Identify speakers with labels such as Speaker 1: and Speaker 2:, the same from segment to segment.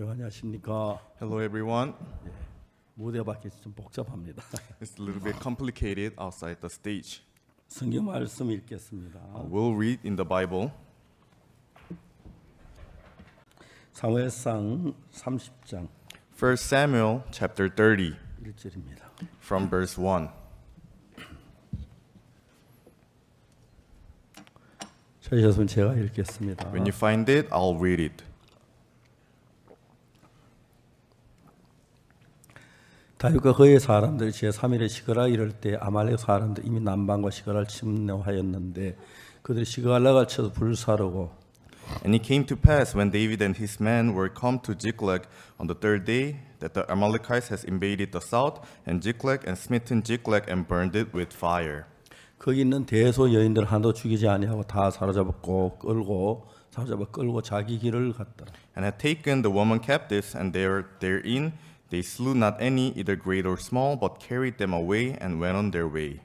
Speaker 1: 안녕하십니까.
Speaker 2: Hello everyone.
Speaker 1: 무대 밖이 좀 복잡합니다.
Speaker 2: It's a little bit complicated outside the stage.
Speaker 1: 성경 말씀 읽겠습니다.
Speaker 2: We'll read in the Bible.
Speaker 1: 사무엘상 30장
Speaker 2: 1 Samuel chapter 30
Speaker 1: 1절입니다.
Speaker 2: from verse 1.
Speaker 1: 찾으셨으면 제가 읽겠습니다.
Speaker 2: When you find it, I'll read it.
Speaker 1: 다윗과 그의 사람들이 제3일에 시그라 이를 때 아말렉 사람들이 이미 남방과 시그라를 침노하였는데 그들이 시그라를 쳐서 불사르고
Speaker 2: And it came to pass when David and his men were come to Ziklag on the third day that the Amalekites has invaded the south and Ziklag and smitten Ziklag and burned it with fire.
Speaker 1: 거기 있는 대소 여인들 하나도 죽이지 아니하고 다 사로잡고 끌고 자기 길을 갔더라.
Speaker 2: And had taken the woman captives, and therein they slew not any, either great or small, but carried them away and went on their way.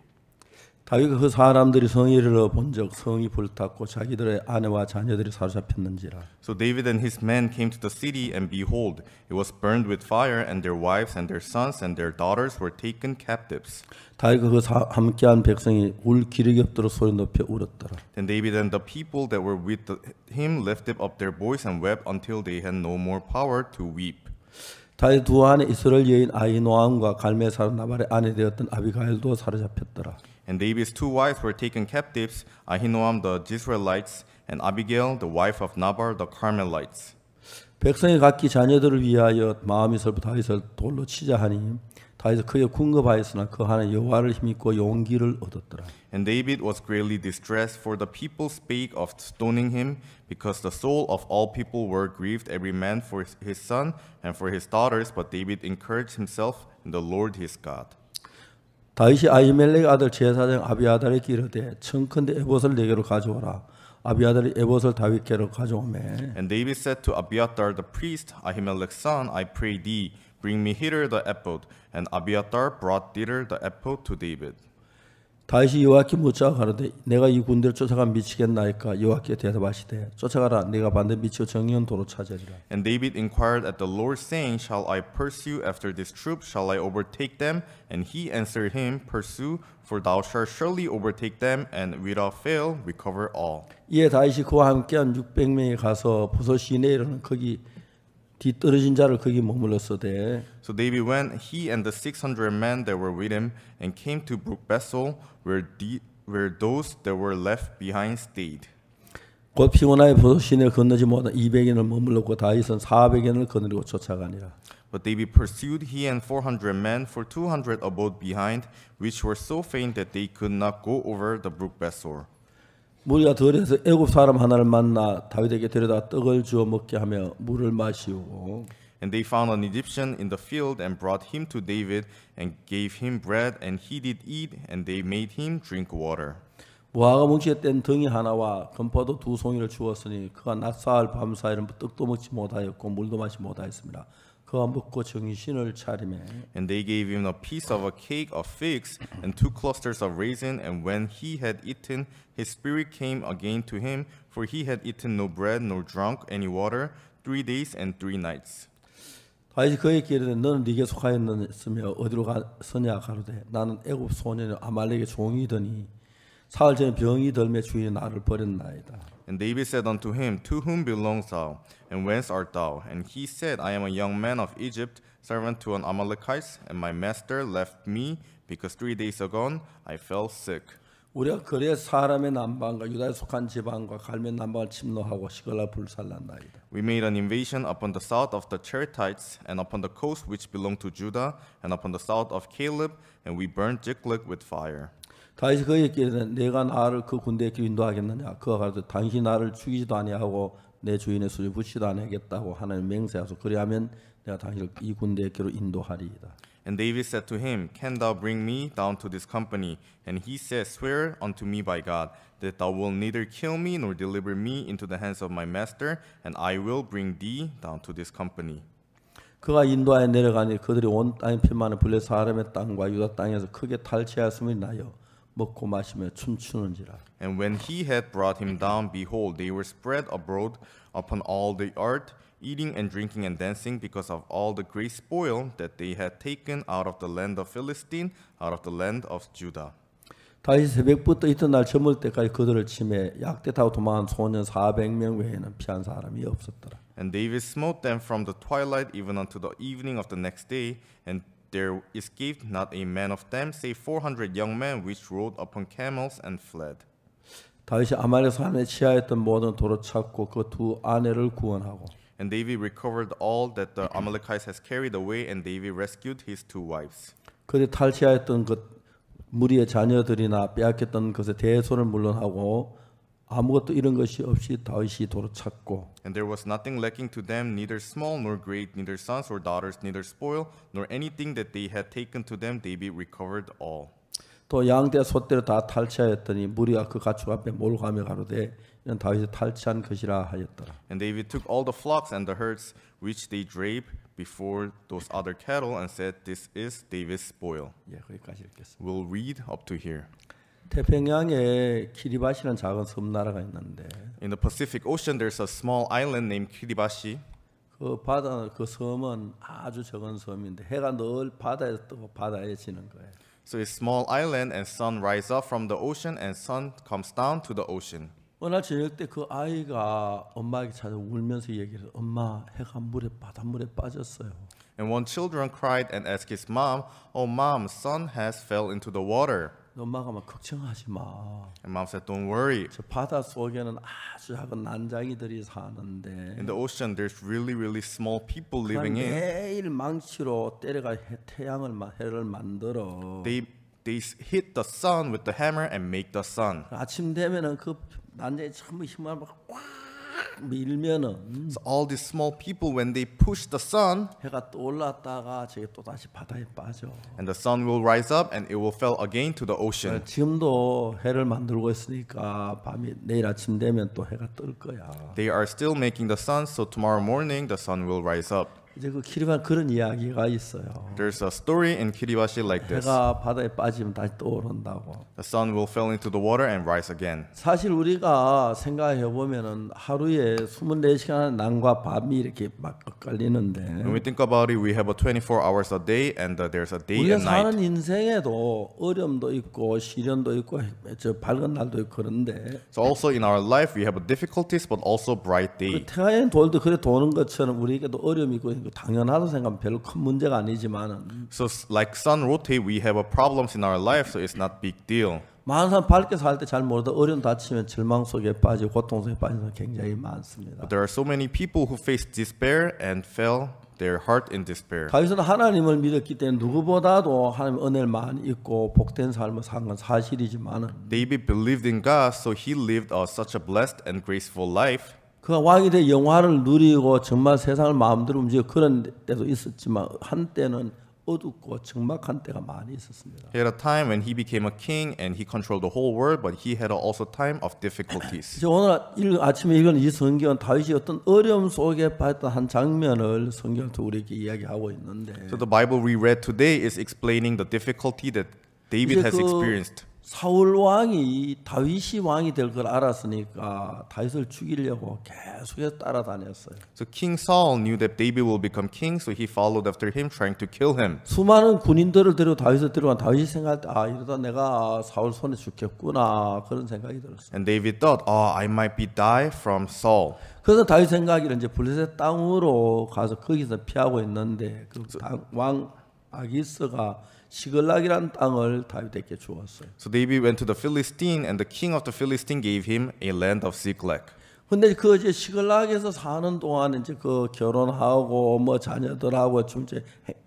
Speaker 1: 다윗과 그 사람들이 성에 이르러 본즉 성이 불탔고 자기들의 아내와 자녀들이 사로잡혔는지라.
Speaker 2: So David and his men came to the city, and behold, it was burned with fire, and their wives and their sons and their daughters were taken captives.
Speaker 1: 다윗과 그 함께한 백성이 울 기력이 없도록 소리 높여 울었더라.
Speaker 2: Then David and the people that were with him lifted up their voice and wept until they had no more power to weep.
Speaker 1: 다윗 두 아내 이스라엘 여인 아히노암과 갈멜 사람 나발의 아내 되었던 아비가일도 사로잡혔더라.
Speaker 2: And David's two wives were taken captives, Ahinoam the Jezreelites, and Abigail the wife of Nabal the Carmelites.
Speaker 1: 백성이 각기 자녀들을 위하여 마음이 슬퍼 다윗을 돌로 치자 하니 다윗은 크게 궁급하였으나 그 하나 여호와를 힘입고 용기를 얻었더라.
Speaker 2: And David was greatly distressed, for the people spake of stoning him, because the soul of all people were grieved, every man for his son and for his daughters. But David encouraged himself in the Lord his God.
Speaker 1: 다윗이 아히멜렉 아들 제사장 아비아달에게 이르되 청컨대 에봇을 내게로 가져오라. 아비아달이 에봇을 다윗께로 가져오매.
Speaker 2: And David said to Abiathar the priest, Ahimelech's son, I pray thee, bring me hither the ephod. And Abiathar brought thither the ephod to David.
Speaker 1: 다윗이 여호와께 묻자 가로되 내가 이 군대를 쫓아가면 미치겠나이까. 여호와께 대답하시되 쫓아가라. 내가 반드시 미치고 정령도로 찾으리라.
Speaker 2: And David inquired at the Lord, saying, Shall I pursue after this troop? Shall I overtake them? And he answered him, Pursue, for thou shalt surely overtake them, and without fail recover all.
Speaker 1: 이에 다윗이 그와 함께한 600명이 가서 보소 시내에 이르는 거기 뒤떨어진 자를 거기 머물렀으되.
Speaker 2: So David went, he and the 600 men that were with him, and came to Brook Bethel, where those that were left behind stayed.
Speaker 1: 곧 피곤하여 보소 시내를 건너지 못한 200인을 머물렀고 다윗은 400인을 거느리고 쫓아가니라.
Speaker 2: But David pursued, he and 400 men, for 200 abode behind, which were so faint that they could not go over the Brook Besor.
Speaker 1: 무리가 들에서 애굽 사람 하나를 만나 다윗에게 데려다 떡을 주어 먹게 하며 물을 마시우고.
Speaker 2: And they found an Egyptian in the field and brought him to David and gave him bread, and he did eat, and they made him drink water.
Speaker 1: 무화과 뭉치에 뗀 덩이 하나와 건포도 2송이를 주었으니 그가 낮사흘 밤사이는 떡도 먹지 못하였고 물도 마시지 못하였습니다. 그가 먹고 정신을 차리매.
Speaker 2: And they gave him a piece of a cake of figs and 2 clusters of raisin, and when he had eaten, his spirit came again to him, for he had eaten no bread nor drunk any water 3 days and 3 nights.
Speaker 1: 다윗이 그에게 이르되 너는 네게 속하였으며 어디로 가서냐 가로되 나는 애굽 소년의 아말렉의 종이더니 사흘 전에 병이 들매 주인이 나를 버렸나이다.
Speaker 2: And David said unto him, To whom belongest thou, and whence art thou? And he said, I am a young man of Egypt, servant to an Amalekite, and my master left me, because 3 days agone I fell sick.
Speaker 1: 우리가 그래 사람의 남방과 유다에 속한 지방과 갈멜 남방을 침노하고 시글라 불살랐나이다.
Speaker 2: We made an invasion upon the south of the Cherethites, and upon the coast which belonged to Judah, and upon the south of Caleb, and we burned Ziklag with fire.
Speaker 1: 다윗이 그에게 이르되 내가 나를 그 군대에 인도하겠느냐. 그가 가로되 당신이 나를 죽이지도 아니하고 내 주인의 수를 붙이지도 아니하겠다고 하나님 맹세하소. 그리하면 내가 당신을 이 군대에게로 인도하리이다.
Speaker 2: And David said to him, Can thou bring me down to this company? And he said, Swear unto me by God, that thou wilt neither kill me nor deliver me into the hands of my master, and I will bring thee down to this company.
Speaker 1: 그가 인도하여 내려가니 그들이 온 땅에 피만한 블레 사람의 땅과 유다 땅에서 크게 탈취하였음이 나여 먹고 마시며 춤추는지라.
Speaker 2: And when he had brought him down, behold, they were spread abroad upon all the earth, eating and drinking and dancing because of all the great spoil that they had taken out of the land of Philistine, out of the land of Judah.
Speaker 1: 다윗이 새벽부터 이튿날 저물 때까지 그들을 치매 약대 타고 도망한 소년 400명 외에는 피한 사람이 없었더라.
Speaker 2: And David smote them from the twilight even unto the evening of the next day, and there escaped not a man of them, save 400 young men which rode upon camels and fled.
Speaker 1: 다윗이 아말렉 산에 취하였던 모든 돌을 찾고 그 두 아내를 구원하고
Speaker 2: And David recovered all that the Amalekites has carried away, and David rescued his 2 wives.
Speaker 1: 그들이 탈취하였던 그 무리의 자녀들이나 빼앗겼던 것에 대손을 물론하고 아무것도 이런 것이 없이 다윗이 도로 찾고
Speaker 2: And there was nothing lacking to them, neither small nor great, neither sons or daughters, neither spoil, nor anything that they had taken to them, David recovered all.
Speaker 1: 또 양떼 소떼를 다 탈취하였더니 무리가 그 가축 앞에 몰고가며 가로되 이는 다윗이 탈취한 것이라 하였더라.
Speaker 2: And David took all the flocks and the herds which they drave before those other cattle and said, This is David's spoil.
Speaker 1: 예, 거기까지 읽겠습니다.
Speaker 2: We'll read up to here.
Speaker 1: 태평양에 키리바시라는 작은 섬나라가 있는데
Speaker 2: In the Pacific Ocean, there's a small island named Kiribati.
Speaker 1: 그 바다 그 섬은 아주 적은 섬인데 해가 늘 바다에서 뜨고 바다에 지는 거예요.
Speaker 2: So it's a small island, and sun rises up from the ocean, and sun comes down to the ocean.
Speaker 1: 어느 날 저녁 때 그 아이가 엄마에게 찾아 울면서 얘기를 엄마 해가 물에 바닷물에 빠졌어요.
Speaker 2: And one children cried and asked his mom, "Oh, mom, sun has fell into the water."
Speaker 1: 엄마가 막 걱정하지 마.
Speaker 2: And mom said, "Don't worry.
Speaker 1: 저 바다 속에는 아주 작은 난장이들이 사는데
Speaker 2: In the ocean, there's really, really small people living in.
Speaker 1: 매일 망치로 때려가 태양을 해를 만들어.
Speaker 2: They hit the sun with the hammer and make the sun.
Speaker 1: 아침 되면은 그 난장이 전부 힘을 막 밀면은
Speaker 2: So all these small people, when they push the sun,
Speaker 1: 해가 또 올랐다가 저게 또 다시 바다에 빠져.
Speaker 2: and the sun will rise up and it will fall again to the ocean.
Speaker 1: 지금도 해를 만들고 있으니까 밤이 내일 아침 되면 또 해가 뜰 거야.
Speaker 2: They are still making the sun, so tomorrow morning the sun will rise up.
Speaker 1: 이제 그 키리반 그런 이야기가 있어요.
Speaker 2: There's a story in Kiribati like this.
Speaker 1: 해가 바다에 빠지면 다시 떠오른다고.
Speaker 2: The sun will fall into the water and rise again.
Speaker 1: 사실 우리가 생각해 보면은 하루에 24시간 낮과 밤이 이렇게 막 엇갈리는데
Speaker 2: When we think about it, we have a 24 hours a day, and there's a day
Speaker 1: 우리가
Speaker 2: and night.
Speaker 1: 사는 인생에도 어려움도 있고 시련도 있고 저 밝은 날도 있고 그런데
Speaker 2: So also in our life, we have difficulties, but also bright
Speaker 1: 그
Speaker 2: day.
Speaker 1: 태양의 돌도 그래 도는 것처럼 우리에게도 어려움이 있고 당연하다고 생각하면 별로 큰 문제가 아니지만은
Speaker 2: So like sun rotate, we have a problems in our life, so it's not big deal.
Speaker 1: 많은 사람 밝게 살 때 잘 모르다 어려움 다치면 절망 속에 빠지고 고통 속에 빠지는 사람 굉장히 많습니다.
Speaker 2: But there are so many people who face despair and fell their heart in despair.
Speaker 1: 다윗은 하나님을 믿었기 때문에 누구보다도 하나님 은혜를 많이 입고 복된 삶을 산 건 사실이지만은
Speaker 2: David believed in God, so he lived such a blessed and graceful life.
Speaker 1: 그가 왕이 돼 영화를 누리고 정말 세상을 마음대로 움직이고 그런 때도 있었지만 한때는 어둡고 적막한 때가 많이 있었습니다.
Speaker 2: He had a time when he became a king and he controlled the whole world, but he had also time of difficulties.
Speaker 1: 이제 오늘 아침에 읽은 이 성경은 다윗이 어떤 어려움 속에 봤던 한 장면을 성경을 통해 우리에게 이야기하고 있는데
Speaker 2: So the Bible we read today is explaining the difficulty that David has experienced.
Speaker 1: 사울 왕이 다윗이 왕이 될 걸 알았으니까 다윗을 죽이려고 계속해서 따라다녔어요.
Speaker 2: So King Saul knew that David will become king, so he followed after him, trying to kill him.
Speaker 1: 수많은 군인들을 데리고 다윗을 데려간 다윗이 생각할 때 이러다 내가 사울 손에 죽겠구나 그런 생각이 들었어요.
Speaker 2: And David thought, "Oh, I might be die from Saul."
Speaker 1: 그래서 다윗 생각이는 이제 블레셋 땅으로 가서 거기서 피하고 있는데 그 왕 아기스가 시글락이라는 땅을 다윗에게 주었어요.
Speaker 2: So David went to the Philistine, and the king of the Philistine gave him a land of Ziklag.
Speaker 1: 근데 그 이제 시글락에서 사는 동안 이제 그 결혼하고 뭐 자녀들하고 좀 이제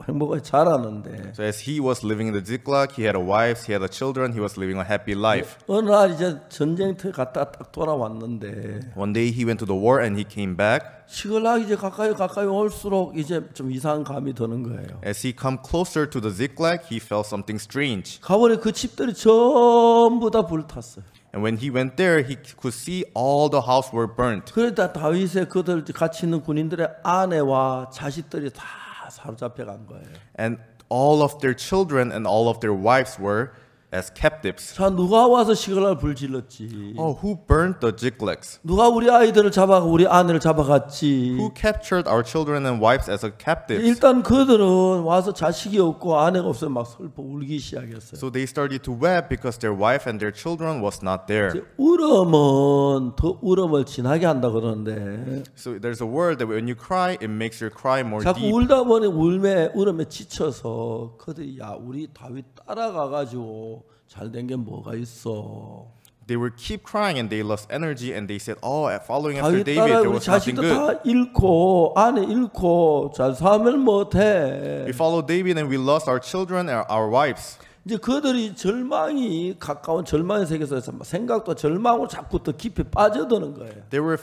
Speaker 1: 행복하게 자라는데
Speaker 2: So as he was living in the Ziklag, he had a wife, he had a children, he was living a happy life.
Speaker 1: 어느 날 이제 전쟁터에 갔다가 딱 돌아왔는데
Speaker 2: One day he went to the war and he came back.
Speaker 1: 시글락이 이제 가까이 올수록 이제 좀 이상한 감이 드는 거예요.
Speaker 2: As he come closer to the Ziklag, he felt something strange.
Speaker 1: 가보니 그 집들이 전부 다 불탔어요.
Speaker 2: And when he went there, he could see all the houses were burnt.
Speaker 1: 그러다 다윗의 그들 같이 있는 군인들의 아내와 자식들이 다 사로잡혀 간 거예요.
Speaker 2: And all of their children and all of their wives were as captives.
Speaker 1: 자, 누가 와서 시글락을 불질렀지?
Speaker 2: Oh, who burned the Ziklags?
Speaker 1: 누가 우리 아이들을 잡아가 우리 아내를 잡아갔지?
Speaker 2: Who captured our children and wives as a captives?
Speaker 1: 일단 그들은 와서 자식이 없고 아내가 없어서 막 슬퍼 울기 시작했어요.
Speaker 2: So they started to weep because their wife and their children was not there.
Speaker 1: 이제 울음은 더 울음을 진하게 한다 그러는데
Speaker 2: So there's a word that when you cry, it makes your cry more
Speaker 1: 자꾸
Speaker 2: deep.
Speaker 1: 울다 보니 울음에 지쳐서 그들이 야 우리 다윗 따라가 가지고 잘된 게 뭐가 있어?
Speaker 2: They would keep crying and they lost energy and they said, "Oh, following after
Speaker 1: 다윗
Speaker 2: David,
Speaker 1: 따라
Speaker 2: there
Speaker 1: 우리
Speaker 2: was nothing
Speaker 1: 자식도
Speaker 2: good.
Speaker 1: 다 잃고 아내 잃고 잘 살면 못해.
Speaker 2: We followed David and we lost our children and our wives."
Speaker 1: 이제 그들이 절망이 가까운 절망의 세계에서 생각도 절망으로 자꾸 더 깊이 빠져드는 거예요.
Speaker 2: They were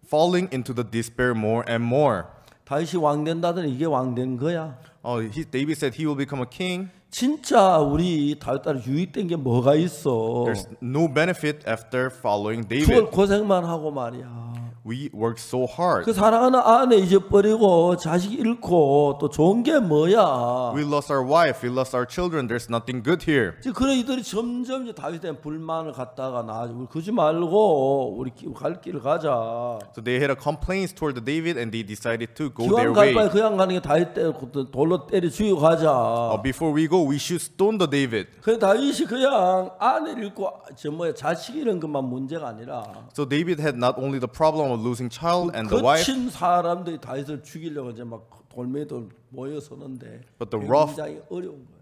Speaker 2: falling into the despair more and more.
Speaker 1: 다윗이 왕 된다더니 이게 왕 된 거야.
Speaker 2: Oh, David said he will become a king.
Speaker 1: 진짜 우리 다윗 따라 유익된 게 뭐가 있어?
Speaker 2: There's no benefit after following
Speaker 1: 죽을
Speaker 2: David.
Speaker 1: 고생만 하고 말이야.
Speaker 2: We worked so hard.
Speaker 1: 그 사랑하는 아내 잊어버리고 자식 잃고 또 좋은 게 뭐야?
Speaker 2: We lost our wife. We lost our children. There's nothing good here.
Speaker 1: 이제 그런 이들이 점점 이제 다윗에 대한 불만을 갖다가 우리 그러지 말고 우리 갈 길을 가자.
Speaker 2: So they had a complaints toward the David and they decided to go their
Speaker 1: 기왕 갈
Speaker 2: way.
Speaker 1: 바에 그냥 가는 게 다윗 때 돌로 때려 죽이고 가자.
Speaker 2: Before we go, we should stone the David.
Speaker 1: 그 다윗이 그냥 아내 잃고 자식 잃은 것만 문제가 아니라
Speaker 2: So David had not only the problem of losing child and the wife,
Speaker 1: 거친 사람들이 다윗을 죽이려고 이제 막 돌멩이들 모여서는데
Speaker 2: But the rough-
Speaker 1: 굉장히 어려운 거예요.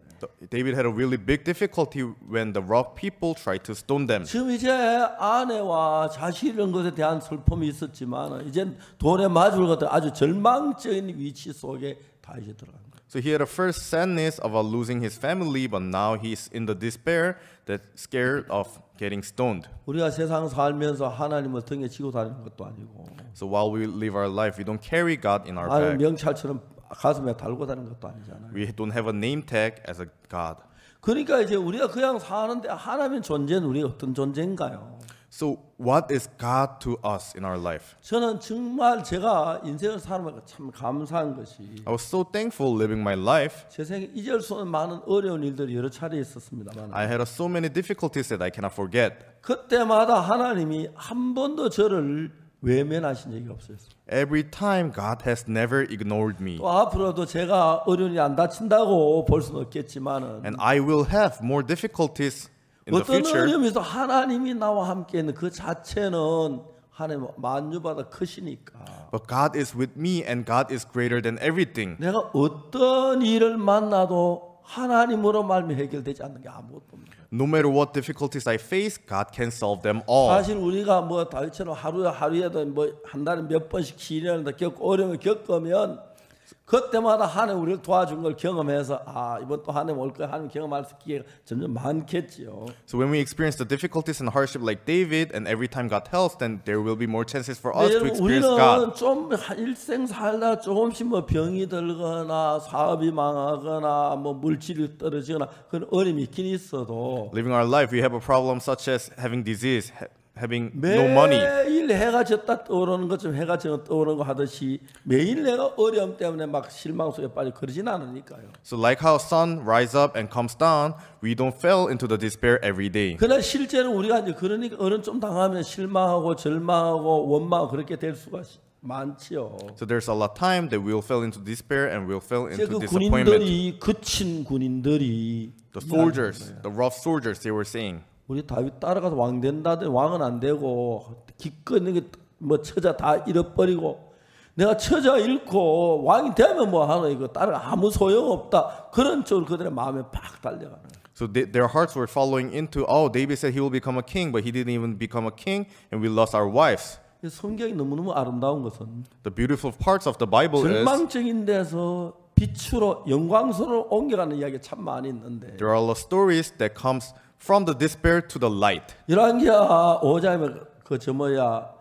Speaker 2: David had a really big difficulty when the rough people tried to stone them.
Speaker 1: 지금 이제 아내와 자식 잃은 것에 대한 슬픔이 있었지만 이제 돌에 맞을 것 같은 아주 절망적인 위치 속에 다윗이 들어간 거예요.
Speaker 2: So he had a first sadness of losing his family, but now he's in the despair that scared of getting stoned.
Speaker 1: 우리가 세상 살면서 하나님을 등에 지고 다니는 것도 아니고
Speaker 2: So while we live our life, we don't carry God in our
Speaker 1: 하나님
Speaker 2: bag.
Speaker 1: 명찰처럼 가슴에 달고 다니는 것도 아니잖아요.
Speaker 2: We don't have a name tag as a God.
Speaker 1: 그러니까 이제 우리가 그냥 사는데 하나님의 존재는 우리가 어떤 존재인가요?
Speaker 2: So what is God to us in our life?
Speaker 1: 저는 정말 제가 인생을 살면서 참 감사한 것이
Speaker 2: I was so thankful living my life.
Speaker 1: 제 생에 잊을 수 없는 많은 어려운 일들이 여러 차례 있었습니다만
Speaker 2: I had so many difficulties that I cannot forget.
Speaker 1: 그때마다 하나님이 한 번도 저를 외면하신 적이 없어요.
Speaker 2: Every time God has never ignored me.
Speaker 1: 또 앞으로도 제가 어려운 일이 안 닥친다고 볼 수는 없겠지만은
Speaker 2: And I will have more difficulties in the
Speaker 1: 어떤
Speaker 2: future.
Speaker 1: 어려움이 있어 하나님이 나와 함께 있는 그 자체는 하나님 만유보다 크시니까
Speaker 2: But God is with me and God is greater than everything.
Speaker 1: 내가 어떤 일을 만나도 하나님으로 말미 해결되지 않는 게 아무것도 없는 거예요.
Speaker 2: No matter what difficulties I face, God can solve them all.
Speaker 1: 사실 우리가 뭐 다윗처럼 하루에도 뭐 한 달에 몇 번씩 시련을 겪고 어려움을 겪으면 그때마다 하나님 우리를 도와준 걸 경험해서 아 이번 또 하나님 올 거야 하나님 경험할 수 기회가 점점 많겠지요.
Speaker 2: So when we experience the difficulties and hardship like David, and every time God helps, then there will be more chances for us to experience God.
Speaker 1: 우리는 좀 일생 살다 조금씩 뭐 병이 들거나 사업이 망하거나 뭐 물질이 떨어지거나 그런 어려움이 있긴 있어도
Speaker 2: Living our life, we have a problem such as having disease, having no money.
Speaker 1: 매일 해가 졌다 떠오르는 것처럼 해가 졌다 떠오르는 거 하듯이 매일 내가 어려움 때문에 막 실망 속에 빠져 그러진 않으니까요.
Speaker 2: So like how sun rise up and comes down, we don't fall into the despair every day.
Speaker 1: 그러나 실제로 우리가 이제 그러니까 어른 좀 당하면 실망하고 절망하고 원망하고 그렇게 될 수가 많지요.
Speaker 2: So there's a lot of time that we'll fall into despair and we'll fall
Speaker 1: 이제
Speaker 2: into
Speaker 1: 그
Speaker 2: disappointment.
Speaker 1: 군인들이 그친 군인들이
Speaker 2: The soldiers, the rough soldiers, they were saying,
Speaker 1: 우리 다윗 따라가서 왕 된다더니 왕은 안 되고 기껏 뭐 처자 다 잃어버리고 내가 처자 잃고 왕이 되면 뭐 하노 이거 따라가 아무 소용 없다 그런 쪽으로 그들의 마음에 팍 달려가는 거예요.
Speaker 2: so their hearts were following into, oh, David said he will become a king, but he didn't even become a king, and we lost our wives.
Speaker 1: 성경이 너무너무 아름다운 것은
Speaker 2: The beautiful parts of the Bible is
Speaker 1: 절망적인 데서 빛으로 영광스러워 옮겨가는 이야기 참 많이 있는데
Speaker 2: there are a lot of stories that comes from the despair to the light.
Speaker 1: 열왕기하 5장에 그저 뭐야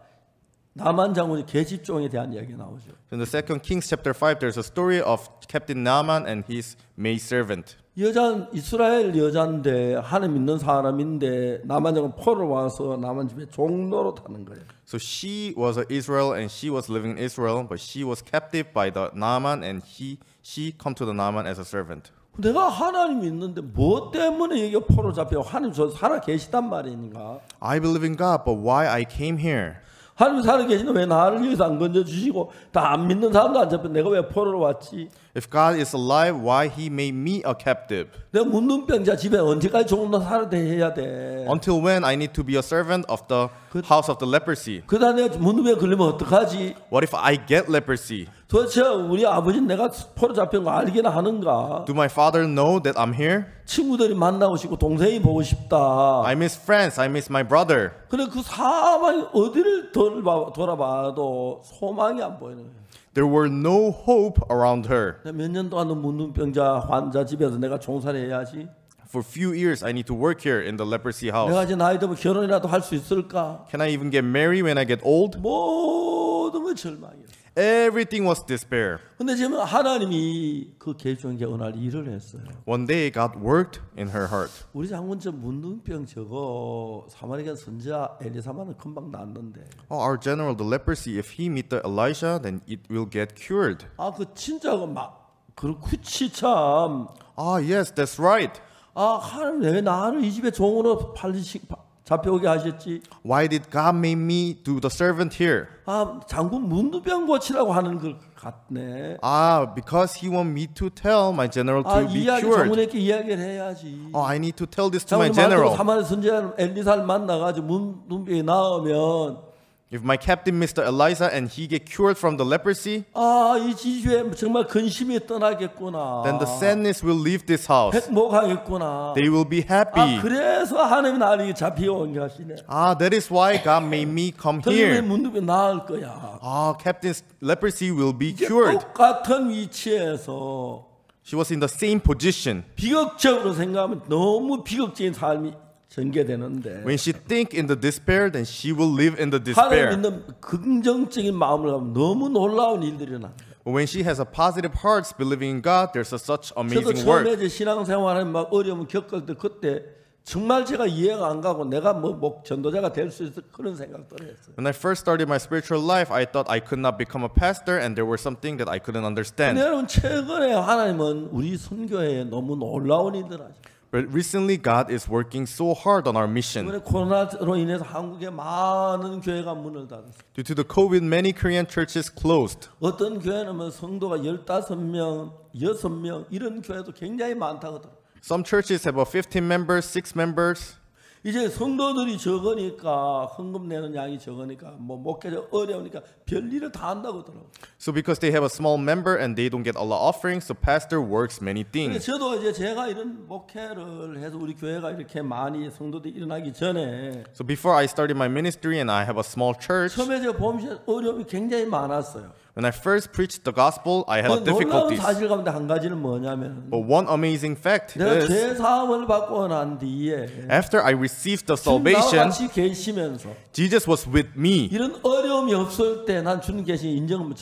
Speaker 1: 나만 장군이 계집종에 대한 이야기가 나오죠.
Speaker 2: In the second Kings chapter 5, there's a story of Captain Naaman and his maidservant.
Speaker 1: 여자 이스라엘 여자인데 하나님 믿는 사람인데 나만 장군 포로 와서 나만 집에 종로로 타는 거예요.
Speaker 2: So she was Israel and she was living in Israel, but she was captive by the Naaman and she come to the Naaman as a servant.
Speaker 1: 내가 하나님이 있는데 뭐 때문에 여기 포로 잡혀 하나님 저 살아 계시단 말인가?
Speaker 2: I believe in God, but why I came here?
Speaker 1: 하나님 살아 계시는데 왜 나를 여기서 안 건져 주시고 다 안 믿는 사람도 안 잡혀 내가 왜 포로로 왔지?
Speaker 2: If God is alive, why He made me a captive?
Speaker 1: 내가 문둥병자 집에 언제까지 종로 살아야 돼?
Speaker 2: Until when I need to be a servant of the house of the leprosy?
Speaker 1: 그러다 내가 문둥병 걸리면 어떡하지?
Speaker 2: What if I get leprosy?
Speaker 1: 도대체 우리 아버지는 내가 포로 잡힌 거 알기나 하는가?
Speaker 2: Do my father know that I'm here?
Speaker 1: 친구들이 만나고 싶고 동생이 보고 싶다.
Speaker 2: I miss friends. I miss my brother.
Speaker 1: 그래 그 사망이 어디를 돌아봐도 소망이 안 보이는 거예요.
Speaker 2: There were no hope around her.
Speaker 1: 몇 년 동안 문둥병자 환자 집에서 내가 종사를 해야지.
Speaker 2: For a few years, I need to work here in the leprosy
Speaker 1: 내가
Speaker 2: house.
Speaker 1: 이제 나이 들면 결혼이라도 할 수 있을까?
Speaker 2: Can I even get married when I get old?
Speaker 1: 모든 건 절망이에요.
Speaker 2: Everything was despair.
Speaker 1: 근데 지금 하나님이 그 개종의 어느 날 일을 했어요.
Speaker 2: One day, God worked in her heart.
Speaker 1: 우리 장군 저 문둥병 저거 사마리아 선지자 엘리사마는 금방 낫는데.
Speaker 2: Oh, our general, the leprosy, if he meet the Elijah, then it will get cured.
Speaker 1: 아 그 진짜 그 그치 참.
Speaker 2: Ah, yes, that's right.
Speaker 1: 아 하나님 왜 나를 이 집에 종으로 잡혀오게 하셨지?
Speaker 2: Why did God make me do the servant here?
Speaker 1: 아 장군 문둥병 고치라고 하는 걸 같네.
Speaker 2: Ah, because he want me to tell my general
Speaker 1: 아
Speaker 2: to be
Speaker 1: 이야기
Speaker 2: cured.
Speaker 1: 장군에게 이야기를 해야지.
Speaker 2: Oh, I need to tell this to my
Speaker 1: 장군 만나고
Speaker 2: general.
Speaker 1: 사마리아 선지자 엘리사를 만나가지고 문둥병이 나으면
Speaker 2: If my captain Mr. Elijah and he get cured from the leprosy,
Speaker 1: 이 지주에 정말 근심이 떠나겠구나.
Speaker 2: then the sadness will leave this house.
Speaker 1: 행복하겠구나.
Speaker 2: They will be happy.
Speaker 1: 그래서 하나님이 나를 잡혀온 것이네.
Speaker 2: Ah, that is why God made me come
Speaker 1: 그러면
Speaker 2: here.
Speaker 1: 문둥병 나을 거야.
Speaker 2: Ah, captain's leprosy will be
Speaker 1: 이제
Speaker 2: cured.
Speaker 1: 똑같은 위치에서
Speaker 2: She was in the same position.
Speaker 1: 비극적으로 생각하면 너무 비극적인 삶이 전개되는데
Speaker 2: When she think in the despair, then she will live in the
Speaker 1: 하나님
Speaker 2: despair.
Speaker 1: 믿는 긍정적인 마음을 가면 너무 놀라운 일들이 일어나.
Speaker 2: But when she has a positive heart, believing in God, there's such
Speaker 1: 저도
Speaker 2: amazing
Speaker 1: 처음에
Speaker 2: work.
Speaker 1: 이제 신앙생활을 막 어려움 겪을 때 그때 정말 제가 이해가 안 가고 내가 뭐 전도자가 될 수 있을 그런 생각들을 했어요.
Speaker 2: When I first started my spiritual life, I thought I could not become a pastor, and there was something that I couldn't
Speaker 1: 근데
Speaker 2: understand.
Speaker 1: 여러분 최근에 하나님은 우리 선교에 너무 놀라운 일들 하죠.
Speaker 2: But recently, God is working so hard on our mission.
Speaker 1: 이번에 코로나로 인해서 한국에 많은 교회가 문을 닫았어요.
Speaker 2: Due to the COVID, many Korean churches closed.
Speaker 1: 어떤 교회는 뭐 성도가 15명, 6명 이런 교회도 굉장히 많다고 하더라고요.
Speaker 2: Some churches have 15 members, 6 members.
Speaker 1: 이제 성도들이 적으니까 헌금 내는 양이 적으니까 뭐 목회자 어려우니까 별일을 다 한다고 하더라고요.
Speaker 2: So because they have a small member and they don't get a lot of offerings, so pastor works many things.
Speaker 1: 저도 이제 제가 이런 목회를 해서 우리 교회가 이렇게 많이 성도들이 일어나기 전에
Speaker 2: So before I started my ministry and I have a small church,
Speaker 1: 처음에 제가 보면 어려움이 굉장히 많았어요.
Speaker 2: when I first preached the gospel, I had
Speaker 1: 놀라운
Speaker 2: difficulties.
Speaker 1: 사실 가운데 한 가지는 뭐냐면
Speaker 2: But one amazing fact
Speaker 1: 내가
Speaker 2: is,
Speaker 1: 죄 사함을 받고 난 뒤에
Speaker 2: after I received the
Speaker 1: 주님 나와
Speaker 2: salvation,
Speaker 1: 같이 계시면서
Speaker 2: Jesus was with me.
Speaker 1: 이런 어려움이 없을 때 난 주님 계신 인정을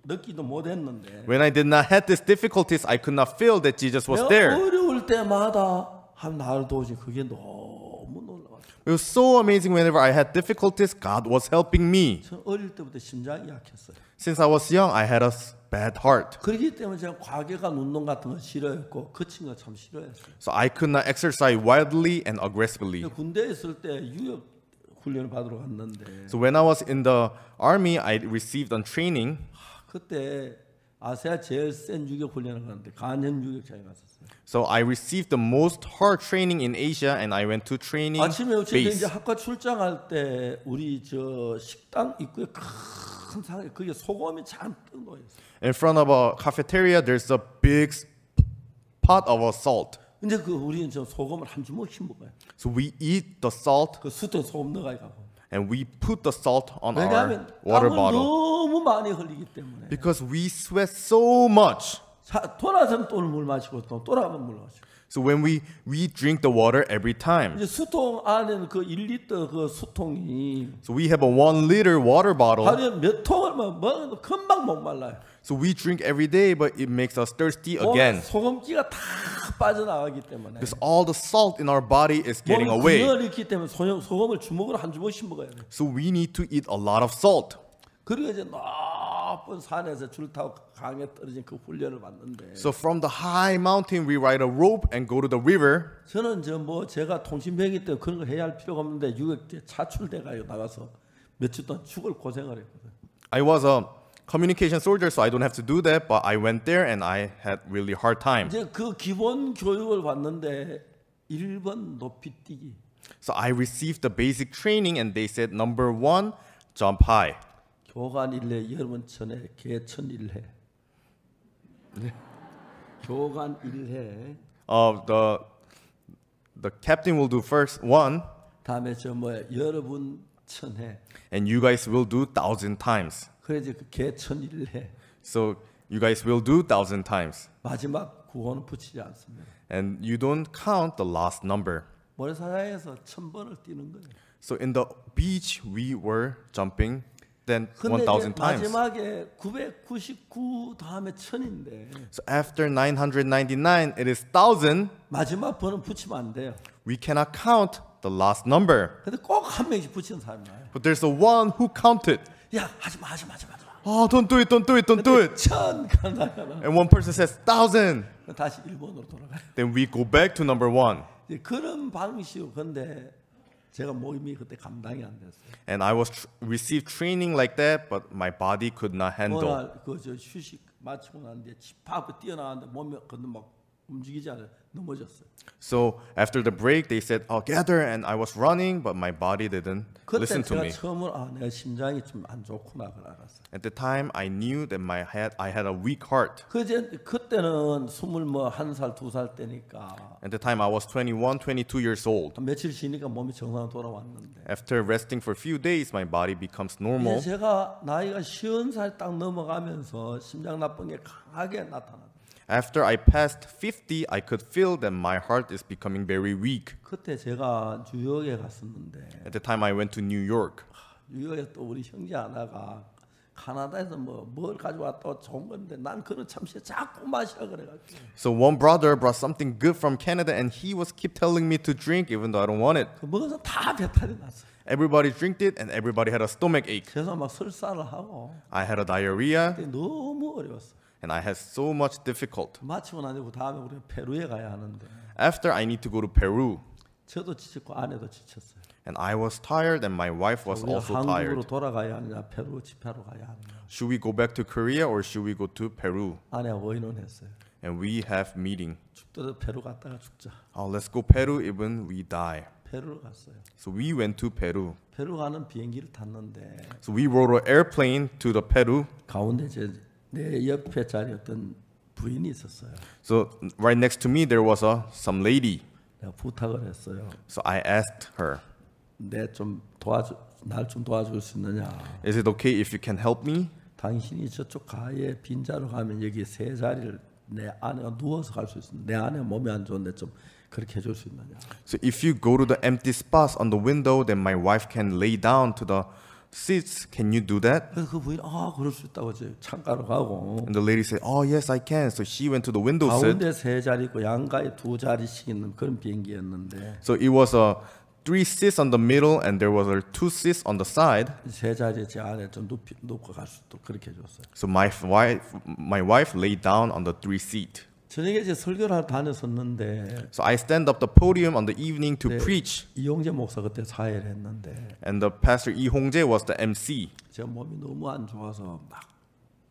Speaker 1: 느끼도 못했는데
Speaker 2: When I did not have these difficulties, I could not feel that Jesus was
Speaker 1: 내가
Speaker 2: there.
Speaker 1: 어려울 때마다 나를 도우시 그게 너무 놀라웠어요.
Speaker 2: It was so amazing whenever I had difficulties, God was helping me.
Speaker 1: 저 어릴 때부터 심장이 약했어요.
Speaker 2: Since I was young, I had a bad heart.
Speaker 1: 그렇기 때문에 제가 과격한 운동 같은 거 싫어했고 거친 거 참 싫어했어요.
Speaker 2: So I could not exercise wildly and aggressively.
Speaker 1: 군대에 있을 때 유역 훈련을 받으러 갔는데
Speaker 2: So when I was in the army, I received on training.
Speaker 1: 그때 아시아 제일 센 유격 훈련을 갔는데 간현 유격장에 갔었어요.
Speaker 2: So I received the most hard training in Asia, and I went to training
Speaker 1: 아침에 제가 이제
Speaker 2: base.
Speaker 1: 학과 출장할 때 우리 저 식당 입구에 큰 상에 그게 소금이 잔뜩 놓여 있어요.
Speaker 2: In front of a cafeteria, there's a big pot of salt.
Speaker 1: 근데 우리는 저 소금을 한 주먹씩 먹어요.
Speaker 2: So we eat the salt,
Speaker 1: 그 수도에 소금 넣어가지고.
Speaker 2: and we put the salt on our
Speaker 1: 왜냐하면
Speaker 2: water
Speaker 1: 땀을
Speaker 2: bottle.
Speaker 1: 너무 많이 흘리기 때문에.
Speaker 2: Because we sweat so much.
Speaker 1: 돌아서는 또 물 마시고 또 돌아가면 물 마시고.
Speaker 2: So when we drink the water every time.
Speaker 1: 이제 수통 안에는 그 1리터 그 수통이
Speaker 2: So we have a 1 liter water bottle.
Speaker 1: 하루에 몇 통을 먹어도 금방 못 말라요.
Speaker 2: So we drink every day, but it makes us thirsty again.
Speaker 1: 소금기가 다 빠져나가기 때문에.
Speaker 2: Because all the salt in our body is getting
Speaker 1: 몸이
Speaker 2: away.
Speaker 1: 균형을 잃기 때문에 소금을 주먹으로 한 주먹씩 먹어야 돼요.
Speaker 2: So we need to eat a lot of salt.
Speaker 1: 그리고 이제 높은 산에서 줄 타고 강에 떨어진 그 훈련을 받는데
Speaker 2: So from the high mountain, we ride a rope and go to the river.
Speaker 1: 저는 제가 통신병이기 때문에 그런 거 해야 할 필요가 없는데 유격대 차출돼 가요 나가서 몇 주 동안 죽을 고생을 했거든.
Speaker 2: I was a communication soldier, so I don't have to do that. But I went there and I had really hard time.
Speaker 1: 이제 그 기본 교육을 받는데 1번 높이 뛰기.
Speaker 2: So I received the basic training, and they said number 1, jump high.
Speaker 1: 교관 1회 여러분 천회 개천 1회. 교관 1회.
Speaker 2: The captain will do first 1,
Speaker 1: 다음에 여러분 천회.
Speaker 2: and you guys will do 1,000 times.
Speaker 1: 그래서 그 개천 1회.
Speaker 2: So you guys will do 1,000 times.
Speaker 1: 마지막 구호는 붙이지 않습니다.
Speaker 2: And you don't count the last number.
Speaker 1: 모래사장에서 1000번을 뛰는 거예요.
Speaker 2: So in the beach, we were jumping then
Speaker 1: 근데
Speaker 2: 1,000 times.
Speaker 1: 마지막에 999 다음에 1000인데
Speaker 2: So after 999, it is 1,000.
Speaker 1: 마지막 번은 붙이면 안 돼요.
Speaker 2: We cannot count the last number.
Speaker 1: 근데 꼭 한 명씩 붙이는 사람이 나와요.
Speaker 2: But there's the one who counted.
Speaker 1: 야, 하지 마.
Speaker 2: Oh, don't do it, don't do it, don't do it.
Speaker 1: 1000 간다잖아.
Speaker 2: And one person says 1,000.
Speaker 1: 다시 1번으로 돌아가요.
Speaker 2: Then we go back to number 1.
Speaker 1: 이제 그런 방식으로 근데 제가 몸이 그때 감당이 안 됐어요.
Speaker 2: And I was received training like that, but my body could not handle.
Speaker 1: 그날 그저 휴식 마치고 난 뒤에 집 앞에 뛰어나왔는데 몸이 근데 막 움직이지 않아요. 넘어졌어요.
Speaker 2: So after the break, they said, "Oh, gather," and I was running, but my body didn't
Speaker 1: 그때
Speaker 2: listen to
Speaker 1: 제가
Speaker 2: me.
Speaker 1: 처음으로 내가 심장이 좀 안 좋구나 그걸 알았어요.
Speaker 2: At the time, I knew that I had a weak heart.
Speaker 1: 그때는 21살, 2살 때니까
Speaker 2: At the time, I was 21, 22 years old.
Speaker 1: 며칠 지니까 몸이 정상 돌아왔는데
Speaker 2: After resting for a few days, my body becomes normal.
Speaker 1: 이제 제가 나이가 50살 딱 넘어가면서 심장 나쁜 게 강하게 나타났어요.
Speaker 2: After I passed 50, I could feel that my heart is becoming very weak.
Speaker 1: 그때 제가 뉴욕에 갔었는데
Speaker 2: At the time, I went to New York.
Speaker 1: 뉴욕에 또 우리 형제 하나가 카나다에서 뭘 가져왔다 좋은 건데 난 그런 참치 자꾸 마시라 그래가지고
Speaker 2: So one brother brought something good from Canada, and he was keep telling me to drink even though I don't want it.
Speaker 1: 그 먹어서 다 배탈이 났어요.
Speaker 2: Everybody drank it, and everybody had a stomach ache.
Speaker 1: 그래서 막 설사를 하고
Speaker 2: I had a diarrhea,
Speaker 1: 그때 너무 어려웠어.
Speaker 2: and I had so much difficult.
Speaker 1: 마치고 나니까 다음에 우리가 페루에 가야 하는데
Speaker 2: After, I need to go to Peru,
Speaker 1: 저도 지쳤고 아내도 지쳤어요.
Speaker 2: and I was tired, and my wife was
Speaker 1: 우리가
Speaker 2: also
Speaker 1: 한국으로
Speaker 2: tired.
Speaker 1: 돌아가야 하느냐 페루 집회로 가야 하느냐
Speaker 2: Should we go back to Korea or should we go to Peru?
Speaker 1: 아내가 의논했어요.
Speaker 2: And we have meeting.
Speaker 1: 죽더라도 페루 갔다가 죽자.
Speaker 2: Oh, let's go Peru even we die.
Speaker 1: 페루를 갔어요.
Speaker 2: So we went to Peru.
Speaker 1: 페루 가는 비행기를 탔는데
Speaker 2: So we rode an airplane to the Peru.
Speaker 1: 가운데 내 옆에 자리 어떤 부인이 있었어요.
Speaker 2: So right next to me there was some lady.
Speaker 1: 내가 부탁을 했어요.
Speaker 2: So I asked her,
Speaker 1: 날 좀 도와줄 수 있느냐?
Speaker 2: "Is it okay if you can help me?
Speaker 1: 당신이 저쪽 가에 빈자로 가면 여기 세 자리를 내 아내가 누워서 갈 수 있습니다. 내 아내 몸이 안 좋은데 좀 그렇게 해줄 수 있느냐?
Speaker 2: So if you go to the empty spots on the window, then my wife can lay down to the seats. Can you do that?"
Speaker 1: 그래서 그 부인이 그럴 수 있다고 이제 창가로 가고
Speaker 2: And the lady said, "Oh yes, I can." So she went to the window seat.
Speaker 1: 가운데 세 자리 있고 양가에 두 자리씩 있는 그런 비행기였는데
Speaker 2: So it was 3 seats on the middle, and there was 2 seats on the side.
Speaker 1: 세 자리에 제 아내 좀 눕고 갈 수 있도록 그렇게 해줬어요.
Speaker 2: So my wife laid down on the 3 seat.
Speaker 1: 저녁에 이제 설교를 하러 다녔었는데
Speaker 2: So I stand up the podium on the evening to
Speaker 1: 네.
Speaker 2: preach,
Speaker 1: 이용재 목사 그때 사회를 했는데
Speaker 2: and the pastor Lee Hongjae was the MC.
Speaker 1: 제 몸이 너무 안 좋아서 막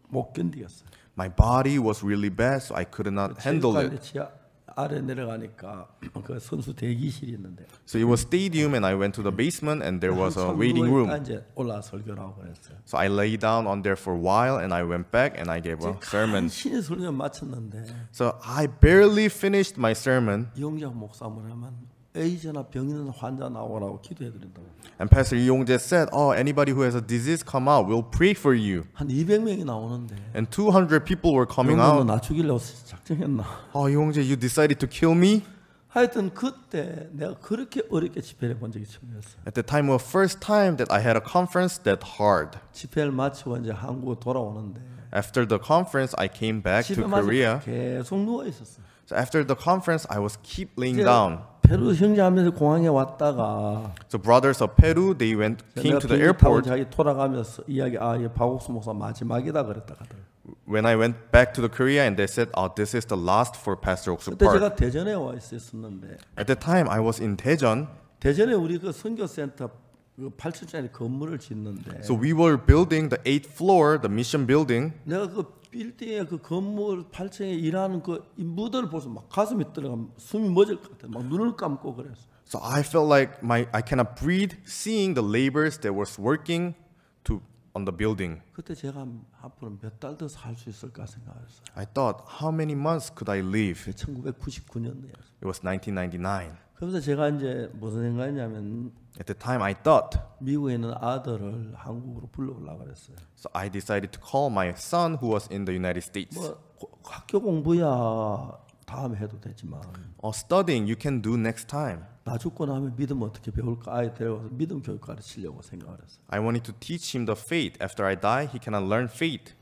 Speaker 1: 못 견디겠어요.
Speaker 2: My body was really bad, so I could not handle it.
Speaker 1: 지하 아래 내려가니까 그 선수 대기실이 있는데
Speaker 2: So it was stadium, and I went to the basement, and there was a waiting room.
Speaker 1: 이제 올라 설교를 하고 그랬어요.
Speaker 2: So I lay down on there for a while, and I went back and I gave a sermon.
Speaker 1: 간신히 설교 마쳤는데
Speaker 2: So I barely finished my sermon,
Speaker 1: 이용재 목사 뭐냐면 에이즈나 병 있는 환자 나오라고 기도해 드린다고.
Speaker 2: and Pastor Lee Hongjae said, "Oh, anybody who has a disease, come out. We'll pray for you."
Speaker 1: 한 200명이 나오는데
Speaker 2: And 200 people were coming
Speaker 1: 너는
Speaker 2: out.
Speaker 1: 나 죽이려고 작정했나?
Speaker 2: "Oh, Lee Hongjae, you decided to kill me?"
Speaker 1: 하여튼 그때 내가 그렇게 어렵게 집회를 본 적이 처음이었어.
Speaker 2: At the time of first time that I had a conference that hard.
Speaker 1: 집회를 마치고 이제 한국에 돌아오는데
Speaker 2: After the conference, I came back
Speaker 1: 집회
Speaker 2: to
Speaker 1: 마치고
Speaker 2: Korea.
Speaker 1: 계속 누워 있었어.
Speaker 2: So after the conference, I was keep laying
Speaker 1: 이제
Speaker 2: down.
Speaker 1: 페루 형제하면서 공항에 왔다가
Speaker 2: So brothers of Peru, they came to the
Speaker 1: 비행기 타고
Speaker 2: airport.
Speaker 1: 자기 돌아가면서 이야기 이 박옥수 목사 마지막이다 그랬다 하더라고요.
Speaker 2: When I went back to the Korea, and they said, "Oh, this is the last for Pastor Oksu
Speaker 1: 그때
Speaker 2: Park."
Speaker 1: 제가 대전에 와 있었는데
Speaker 2: At the time, I was in Daejeon,
Speaker 1: 대전에 우리 그 선교센터 그 8층짜리 건물을 짓는데
Speaker 2: so we were building the 8th floor, the mission building.
Speaker 1: 내가 그 빌딩에 그 건물 8층에 일하는 그 인부들을 보면서 막 가슴이 떨어가 숨이 멎을 것 같아. 막 눈을 감고 그랬어.
Speaker 2: So I felt like I cannot breathe seeing the laborers that was working on the building.
Speaker 1: 그때 제가 앞으로 몇 달 더 살 수 있을까 생각했어요.
Speaker 2: I thought, how many months could I live?
Speaker 1: 1999년도였어요.
Speaker 2: It was 1999.
Speaker 1: 그래서 제가 이제 무슨 생각했냐면
Speaker 2: At the time, I thought,
Speaker 1: 미국에 있는 아들을 한국으로 불러오려고 그랬어요.
Speaker 2: so I decided to call my son who was in the United States.
Speaker 1: 뭐 학교 공부야 다음에 해도 되지만
Speaker 2: Studying you can do next time.
Speaker 1: 나 죽고 나면 믿음 어떻게 배울까? 아이 데려가서 믿음 교육 가르치려고 생각을 했어요.
Speaker 2: I wanted to teach him the faith. After I die, he cannot learn faith.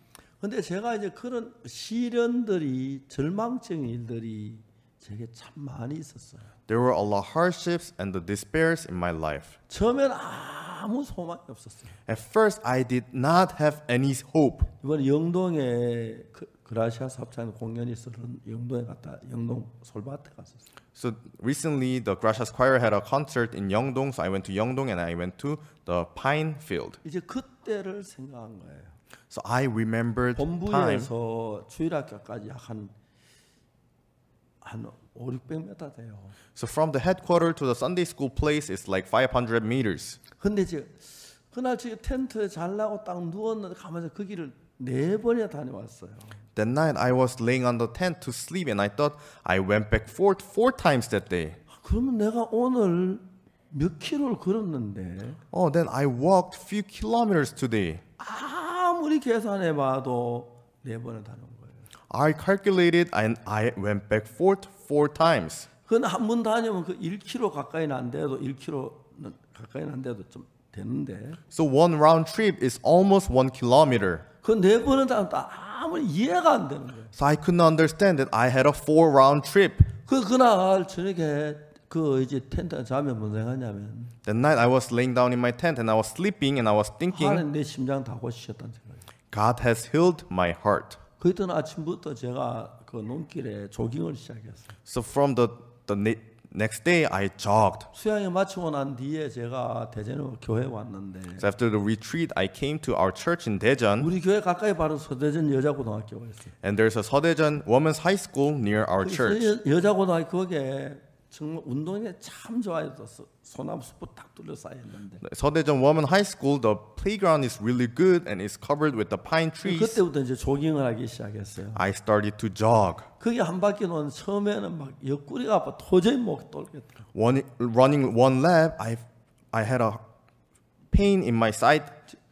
Speaker 1: 근데 제가 이제 그런 시련들이 절망적인 일들이 제게 참 많이 있었어요.
Speaker 2: There were a lot of hardships and the despairs in my life.
Speaker 1: 처음엔 아무 소망이 없었어요.
Speaker 2: At first, I did not have any hope.
Speaker 1: 이번에 영동에 그라시아스 합창 공연이 있었던 영동에 갔다 영동 솔밭에 갔었어요.
Speaker 2: So recently, the Gracias Choir had a concert in Yeongdong. So I went to Yeongdong and I went to the pine field.
Speaker 1: 이제 그때를 생각한 거예요.
Speaker 2: So I remembered time.
Speaker 1: 본부에서 주일학교까지 한 500-600m 돼요.
Speaker 2: So from the headquarters to the Sunday school place is like 500 meters.
Speaker 1: 근데 그날 제가 텐트에 잘라고 딱 누웠는데 가면서 그 길을 4번이나 다녀왔어요.
Speaker 2: That night I was laying on the tent to sleep and I thought I went back four times that day.
Speaker 1: 그러면 내가 오늘 몇 킬로를 걸었는데
Speaker 2: Oh, then I walked few kilometers today.
Speaker 1: 아무리 계산해봐도 4번을 다녀온 거예요.
Speaker 2: I calculated and I went back four times.
Speaker 1: 그건 한 번 다니면 그 1km 가까이는 안 돼도 1km는 가까이는 안 돼도 좀 되는데
Speaker 2: So one round trip is almost 1 kilometer.
Speaker 1: 그 4번은 다녀도 아무리 이해가 안 되는 거예요.
Speaker 2: So I couldn't understand that I had a 4 round trip.
Speaker 1: 그날 저녁에 그 이제 텐트에 자면 뭔 생각하냐면
Speaker 2: That night I was laying down in my tent and I was sleeping and I was thinking,
Speaker 1: 하나님 내 심장 다 고치셨다는 생각이에요.
Speaker 2: God has healed my heart.
Speaker 1: 그 이튿날 아침부터 제가 그 논길에 조깅을 시작했어요.
Speaker 2: So from the next day I jogged.
Speaker 1: 수양회 마치고 난 뒤에 제가 대전으로 교회 왔는데
Speaker 2: So after the retreat I came to our church in Daejeon
Speaker 1: 우리 교회 가까이 바로 서대전 여자고등학교가 있어요.
Speaker 2: and there's a Seodaejeon Women's High School near our church.
Speaker 1: 여자고등학교 거기에 정말 운동에 참 좋아해서 소나무 숲을 딱 둘러싸여 있는데
Speaker 2: Seodaejeon Women's High School, the playground is really good and is covered with the pine trees.
Speaker 1: 그때부터 이제 조깅을 하기 시작했어요.
Speaker 2: I started to jog.
Speaker 1: 거기 한 바퀴 도는 처음에는 막 옆구리가 아파 도저히 못 돌겠더라고요.
Speaker 2: Running one lap, I had a pain in my side.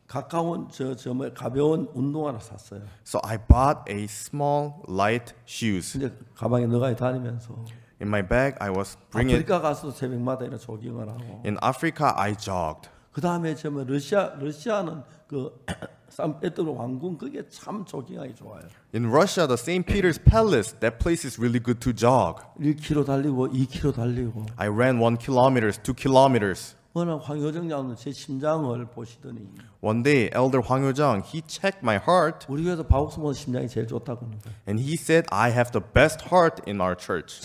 Speaker 1: 가까운 뭐 가벼운 운동화를 샀어요.
Speaker 2: So I bought a small light shoes.
Speaker 1: 근데 가방에 넣어가 다니면서
Speaker 2: In my bag, I was bringing.
Speaker 1: 아프리카 가서 새벽마다 이런 조깅을 하고.
Speaker 2: In Africa, I jogged.
Speaker 1: 그 다음에 뭐 러시아는 그 산페테르부르크 왕궁 그게 참 조깅하기 좋아요.
Speaker 2: In Russia, the St. Peter's Palace, that place is really good to jog.
Speaker 1: 1km 달리고 2km 달리고.
Speaker 2: I ran 1 kilometers, 2 kilometers.
Speaker 1: 어느 황효정 장로는 제 심장을 보시더니
Speaker 2: One day, Elder Hwang Hyo-jung, he checked my heart
Speaker 1: 우리 교회에서 박옥수모 심장이 제일 좋다고 하는 거예요.
Speaker 2: and he said, I have the best heart in our church.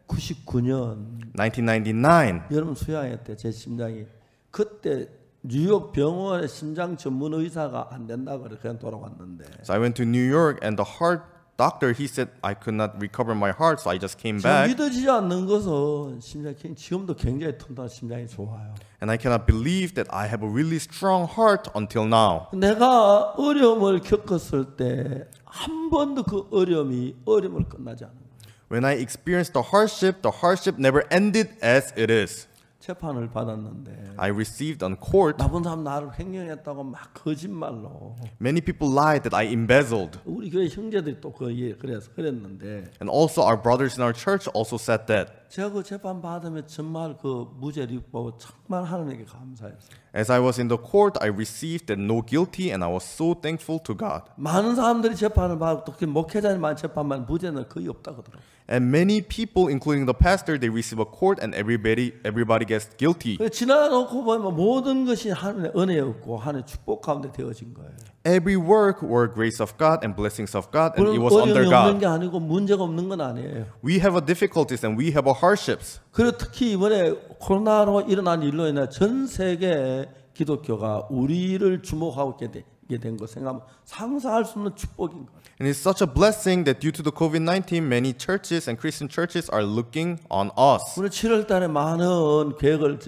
Speaker 1: 1999년
Speaker 2: 1999,
Speaker 1: 여름 수양회 때 제 심장이 그때 뉴욕 병원의 심장 전문 의사가 안 된다고 그래 그냥 돌아왔는데
Speaker 2: so I went to New York and the heart doctor, he said I could not recover my heart, so I just came
Speaker 1: 지금
Speaker 2: back.
Speaker 1: 믿어지지 않는 것은 심장이 지금도 굉장히 튼튼한 심장이 좋아요.
Speaker 2: And I cannot believe that I have a really strong heart until now.
Speaker 1: 내가 어려움을 겪었을 때 한 번도 그 어려움을 끝나지 않는 거예요.
Speaker 2: When I experienced the hardship never ended as it is.
Speaker 1: 재판을 받았는데
Speaker 2: I received on court.
Speaker 1: 나쁜 사람 나를 횡령했다고 막 거짓말로
Speaker 2: Many people lied that I embezzled.
Speaker 1: 우리 우리 교회 형제들이 또 그랬는데
Speaker 2: And also our brothers in our church also said that.
Speaker 1: 제가 그 재판 받으면 정말 그 무죄를 보고 정말 하나님께 감사했어요.
Speaker 2: As I was in the court, I received that no guilty, and I was so thankful to God.
Speaker 1: 많은 사람들이 재판을 받고 특히 목회자들만 재판만 무죄는 거의 없다고 하더라고요.
Speaker 2: And many people, including the pastor, they receive a court, and everybody gets guilty.
Speaker 1: 지나놓고 보면 모든 것이 하나님의 은혜였고 하나님의 축복 가운데 되어진 거예요.
Speaker 2: Every work were grace of God and blessings of God, and it was under
Speaker 1: 어려움이 없는
Speaker 2: God.
Speaker 1: 게 아니고 문제가 없는 건 아니에요.
Speaker 2: We have a difficulties and we have a hardships.
Speaker 1: 그리고 특히 이번에 코로나로 일어난 일로 인해 전 세계 기독교가 우리를 주목하고 있게 된 거 생각하면 상상할 수 없는 축복인 거예요.
Speaker 2: And it's such a blessing that due to the COVID-19, many churches and Christian churches are looking on us.
Speaker 1: 우리 7월 달에 많은 계획을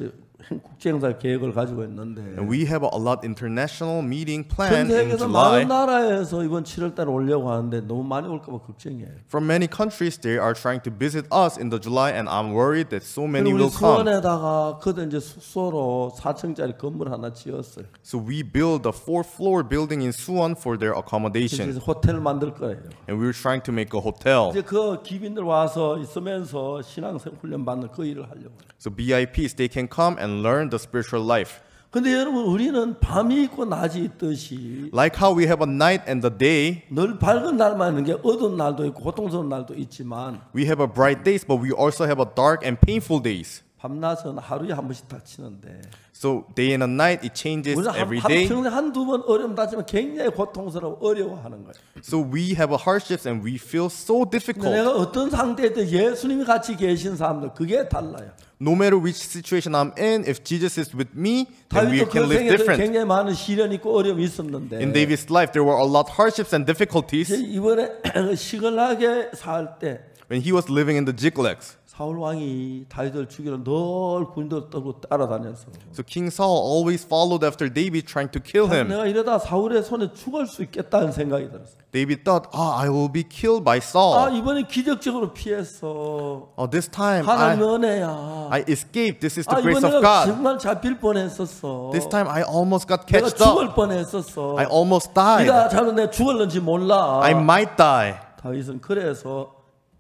Speaker 1: 국제행사 계획을 가지고 있는데
Speaker 2: And we have a lot international meeting
Speaker 1: 전
Speaker 2: planned in
Speaker 1: 세계에서
Speaker 2: July.
Speaker 1: 많은 나라에서 이번 7월 달에 오려고 하는데 너무 많이 올까 봐 걱정이에요.
Speaker 2: From many countries, they are trying to visit us in the July, and I'm worried that so many
Speaker 1: 우리
Speaker 2: will come.
Speaker 1: 수원에다가 그때 이제 숙소로 4층짜리 건물 하나 지었어요.
Speaker 2: So we build a 4th floor building in Suwon for their accommodation,
Speaker 1: 그래서 호텔 만들 거예요.
Speaker 2: and we're trying to make a hotel.
Speaker 1: 이제 그 기빈들 와서 있으면서 신앙생 훈련 받는 그 일을 하려고.
Speaker 2: So VIPs, they can come and learn the spiritual life.
Speaker 1: 근데 여러분 우리는 밤이 있고 낮이 있듯이
Speaker 2: Like how we have a night and a day,
Speaker 1: 늘 밝은 날만 있는 게 어두운 날도 있고 고통스러운 날도 있지만
Speaker 2: we have a bright days, but we also have a dark and painful days.
Speaker 1: 밤낮은 하루에 한 번씩 닥치는데
Speaker 2: So day and a night, it changes
Speaker 1: 우리는
Speaker 2: every day.
Speaker 1: 평생 한두 번 어려움 닥치면 굉장히 고통스러워 어려워하는 거예요.
Speaker 2: So we have a hardships and we feel so
Speaker 1: 근데
Speaker 2: difficult.
Speaker 1: 내가 어떤 상태에도 예수님이 같이 계신 사람들 그게 달라요.
Speaker 2: No matter which situation I'm in, if Jesus is with me, then we
Speaker 1: 다윗도
Speaker 2: can
Speaker 1: 그
Speaker 2: live
Speaker 1: 생에도
Speaker 2: different.
Speaker 1: 굉장히 많은 시련이 있고 어려움이 있었는데
Speaker 2: In David's life, there were a lot of hardships and difficulties
Speaker 1: 이번에 시글하게 살 때
Speaker 2: when he was living in the Ziklag.
Speaker 1: 사울 왕이 다윗을 죽이러 늘 군대를 떨고 따라다녔어.
Speaker 2: So King Saul always followed after David, trying to kill him.
Speaker 1: 내가 이러다 사울의 손에 죽을 수 있겠다는 생각이 들었어.
Speaker 2: David thought, I will be killed by
Speaker 1: 아
Speaker 2: Saul.
Speaker 1: 이번에 기적적으로 피했어.
Speaker 2: This time
Speaker 1: 하나님의 은혜야.
Speaker 2: I escaped. This is
Speaker 1: 아
Speaker 2: the grace
Speaker 1: 이번에
Speaker 2: of
Speaker 1: 내가
Speaker 2: God.
Speaker 1: 정말 잡힐 뻔했었어.
Speaker 2: This time I almost got
Speaker 1: 내가
Speaker 2: catched up.
Speaker 1: 죽을 뻔했었어.
Speaker 2: I almost died.
Speaker 1: 네가 잘못 내가 죽을는지 몰라.
Speaker 2: I might die.
Speaker 1: 다윗은 그래서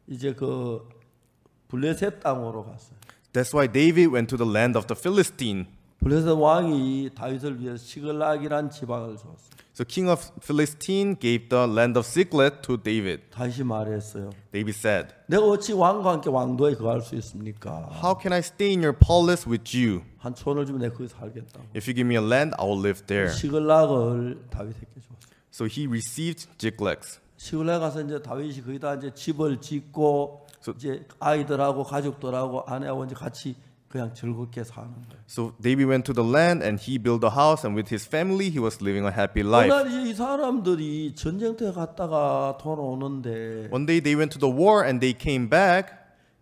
Speaker 1: 이제 그 블레셋 땅으로 갔어요.
Speaker 2: That's why David went to the land of the Philistine.
Speaker 1: 블레셋 왕이 다윗을 위해서 시글락이란 지방을 줬어요.
Speaker 2: So king of Philistine gave the land of Ziklag to David.
Speaker 1: 다윗이 말했어요.
Speaker 2: David said,
Speaker 1: 내가 어찌 왕과 함께 왕도에 거할 수 있습니까?
Speaker 2: How can I stay in your palace with you?
Speaker 1: 한 촌을 주면 내가 거기 살겠다고.
Speaker 2: If you give me a land, I will live there.
Speaker 1: 시글락을 다윗에게 줬어요.
Speaker 2: So he received Ziklag.
Speaker 1: 시글락 가서 이제 다윗이 거기다 이제 집을 짓고 이제 아이들하고 가족들하고 아내하고 이제 같이 그냥 즐겁게 사는 거예요.
Speaker 2: So David went to the land and he built a house, and with his family he was living a happy life.
Speaker 1: 그날 이제 이 사람들이 전쟁터에 갔다가 돌아오는데
Speaker 2: One day they went to the war and they came back.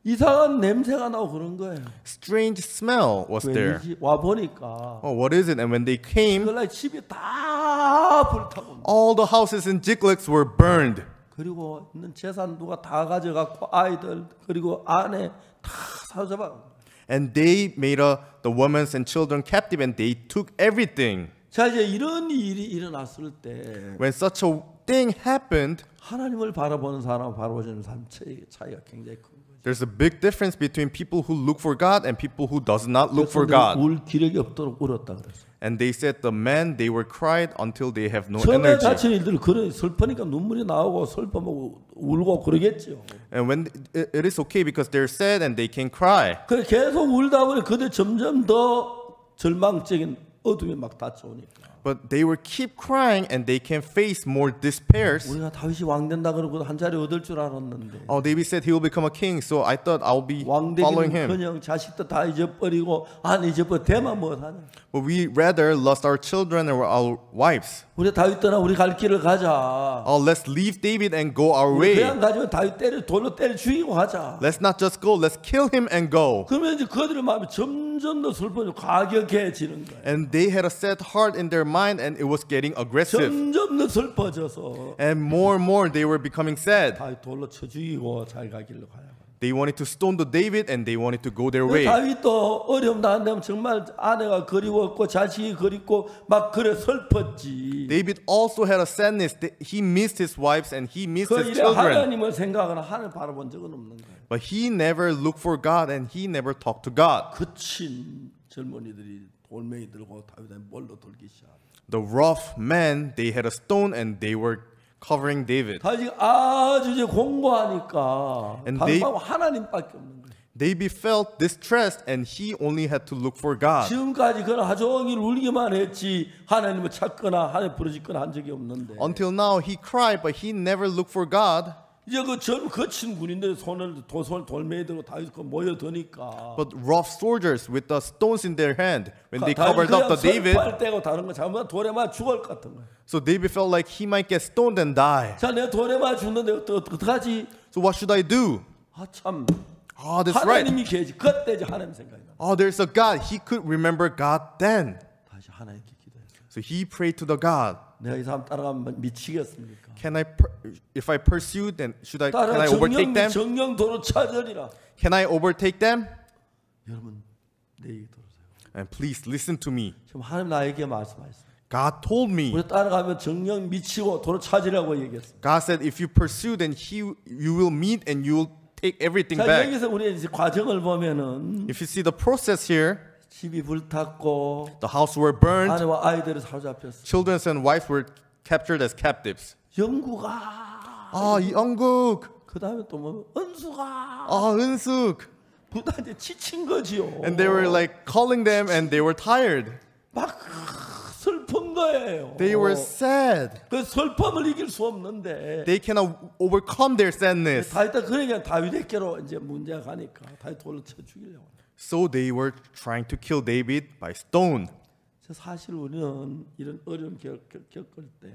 Speaker 1: 이상한 냄새가 나고 그런 거예요.
Speaker 2: Strange smell was there.
Speaker 1: 왠지 와 보니까
Speaker 2: What is it? And when they came,
Speaker 1: 시글락 집이 다 불타고
Speaker 2: all the houses in Ziklag were burned.
Speaker 1: 그리고 있는 재산 누가 다 가져갔고 아이들 그리고 아내 다 사로잡아.
Speaker 2: And they made the women and children captive, and they took everything.
Speaker 1: 자 이제 이런 일이 일어났을 때
Speaker 2: When such a thing happened,
Speaker 1: 하나님을 바라보는 사람 바라보는 사람 차이가 굉장히 큰 거죠.
Speaker 2: there's a big difference between people who look for God and people who does not look for God.
Speaker 1: 울 기력이 없도록 울었다 그랬어요.
Speaker 2: And they said the men, they were cried until they have no
Speaker 1: 처음에
Speaker 2: energy.
Speaker 1: 다친 일들 그래 슬프니까 눈물이 나오고 슬퍼하고 울고 그러겠죠.
Speaker 2: And when it is okay because they're sad and they can cry.
Speaker 1: 그래 계속 울다 보니 그들 점점 더 절망적인 어둠이 막 닫혀오니까.
Speaker 2: But they were keep crying and they can face more despairs.
Speaker 1: 우리가 다윗이 왕 된다 그러고 한 자리 얻을 줄 알았는데.
Speaker 2: David said he will become a king, so I thought I'll be
Speaker 1: 왕
Speaker 2: following
Speaker 1: 되기는
Speaker 2: him.
Speaker 1: 그냥 자식도 다 잊어버리고 안 잊어버려 대만 못하냐.
Speaker 2: But we rather lost our children and our wives.
Speaker 1: 우리 다윗 떠나 우리 갈 길을 가자.
Speaker 2: Let's leave David and go our
Speaker 1: 우리
Speaker 2: way.
Speaker 1: 그냥 가지고 다윗 돌로 때려 죽이고 하자.
Speaker 2: Let's not just go, let's kill him and go.
Speaker 1: 그러면 이제 그들의 마음이 점점 더 슬퍼지고 과격해지는 거예요.
Speaker 2: And they had a sad heart in their mind and it was getting aggressive.
Speaker 1: 점점 더 슬퍼져서
Speaker 2: And more they were becoming sad.
Speaker 1: 다윗 돌로 쳐 죽이고 잘 가길로 가야.
Speaker 2: They wanted to stone the David and they wanted to go their
Speaker 1: 그
Speaker 2: way.
Speaker 1: 다윗도 어려움 당한다면 정말 아내가 그리웠고 자식이 그립고 막 그래 슬펐지.
Speaker 2: David also had a sadness. He missed his wives and he missed
Speaker 1: 그
Speaker 2: his
Speaker 1: 일에
Speaker 2: children.
Speaker 1: 하나님을 생각하거나 하나님 바라본 적은 없는 거예요.
Speaker 2: But he never looked for God and he never talked to God.
Speaker 1: 거친 젊은이들이 돌멩이 들고 다윗의 몰로 돌기 시작.
Speaker 2: The rough men, they had a stone and they were covering David.
Speaker 1: 다윗이 아주 이제 공부하니까
Speaker 2: And
Speaker 1: 방법은 하나님밖에 없는 거예요.
Speaker 2: David felt distressed and he only had to look for God.
Speaker 1: 지금까지 그는 하루 종일 울기만 했지 하나님을 찾거나 하나님 부르짖거나 한 적이 없는데
Speaker 2: Until now, he cried, but he never looked for God.
Speaker 1: 이제 그 젊은 거친 군인들 손을 돌멩이 들고 다윗 그 모여드니까
Speaker 2: But rough soldiers with the stones in their hand, when they covered up the David,
Speaker 1: 설파를 떼고 다른 거 잘못 돌에 맞아 죽을 것 같은 거야.
Speaker 2: so David felt like he might get stoned and die.
Speaker 1: 자, 내가 돌에 맞아 죽는데 어떡하지?
Speaker 2: So what should I do?
Speaker 1: 아 참.
Speaker 2: Oh, that's right.
Speaker 1: 하나님이 계시. 그때 이제 하나님 생각이 나.
Speaker 2: Oh, there's a God. He could remember God then.
Speaker 1: 다시 하나님께 기도했어요.
Speaker 2: So he prayed to the God.
Speaker 1: 내가 이 사람 따라가면 미치겠습니까?
Speaker 2: If I pursue, then can
Speaker 1: 따라
Speaker 2: I overtake them?
Speaker 1: 정령 도로 찾으리라.
Speaker 2: Can I overtake them?
Speaker 1: 여러분 내 얘기 들으세요.
Speaker 2: And please listen to me.
Speaker 1: 지금 하나님 나에게 말씀하셨어요.
Speaker 2: God told me.
Speaker 1: 우리 따라가면 정령 미치고 도로 찾으라고 얘기했어요.
Speaker 2: God said, if you pursue, then you will meet and you will take everything
Speaker 1: 자,
Speaker 2: back.
Speaker 1: 여기서 우리 이제 과정을 보면은
Speaker 2: If you see the process here,
Speaker 1: 집이 불탔고
Speaker 2: the house were burned,
Speaker 1: 아내와 아이들이 사로잡혔어.
Speaker 2: children and wives were captured as captives.
Speaker 1: 영구가
Speaker 2: 영국,
Speaker 1: 그 다음에 또 뭐 은수가
Speaker 2: 은숙.
Speaker 1: 부단히 지친 거지요.
Speaker 2: And they were like calling them and they were tired.
Speaker 1: 막 슬픈 거예요.
Speaker 2: They were sad.
Speaker 1: 그 슬픔을 이길 수 없는데
Speaker 2: They cannot overcome their sadness.
Speaker 1: 다윗도 그러니까 다윗에게로 이제 문제가 가니까 다윗 돌로 쳐 죽이려고.
Speaker 2: So they were trying to kill David by stone.
Speaker 1: 사실 우리는 이런 어려움 겪을 때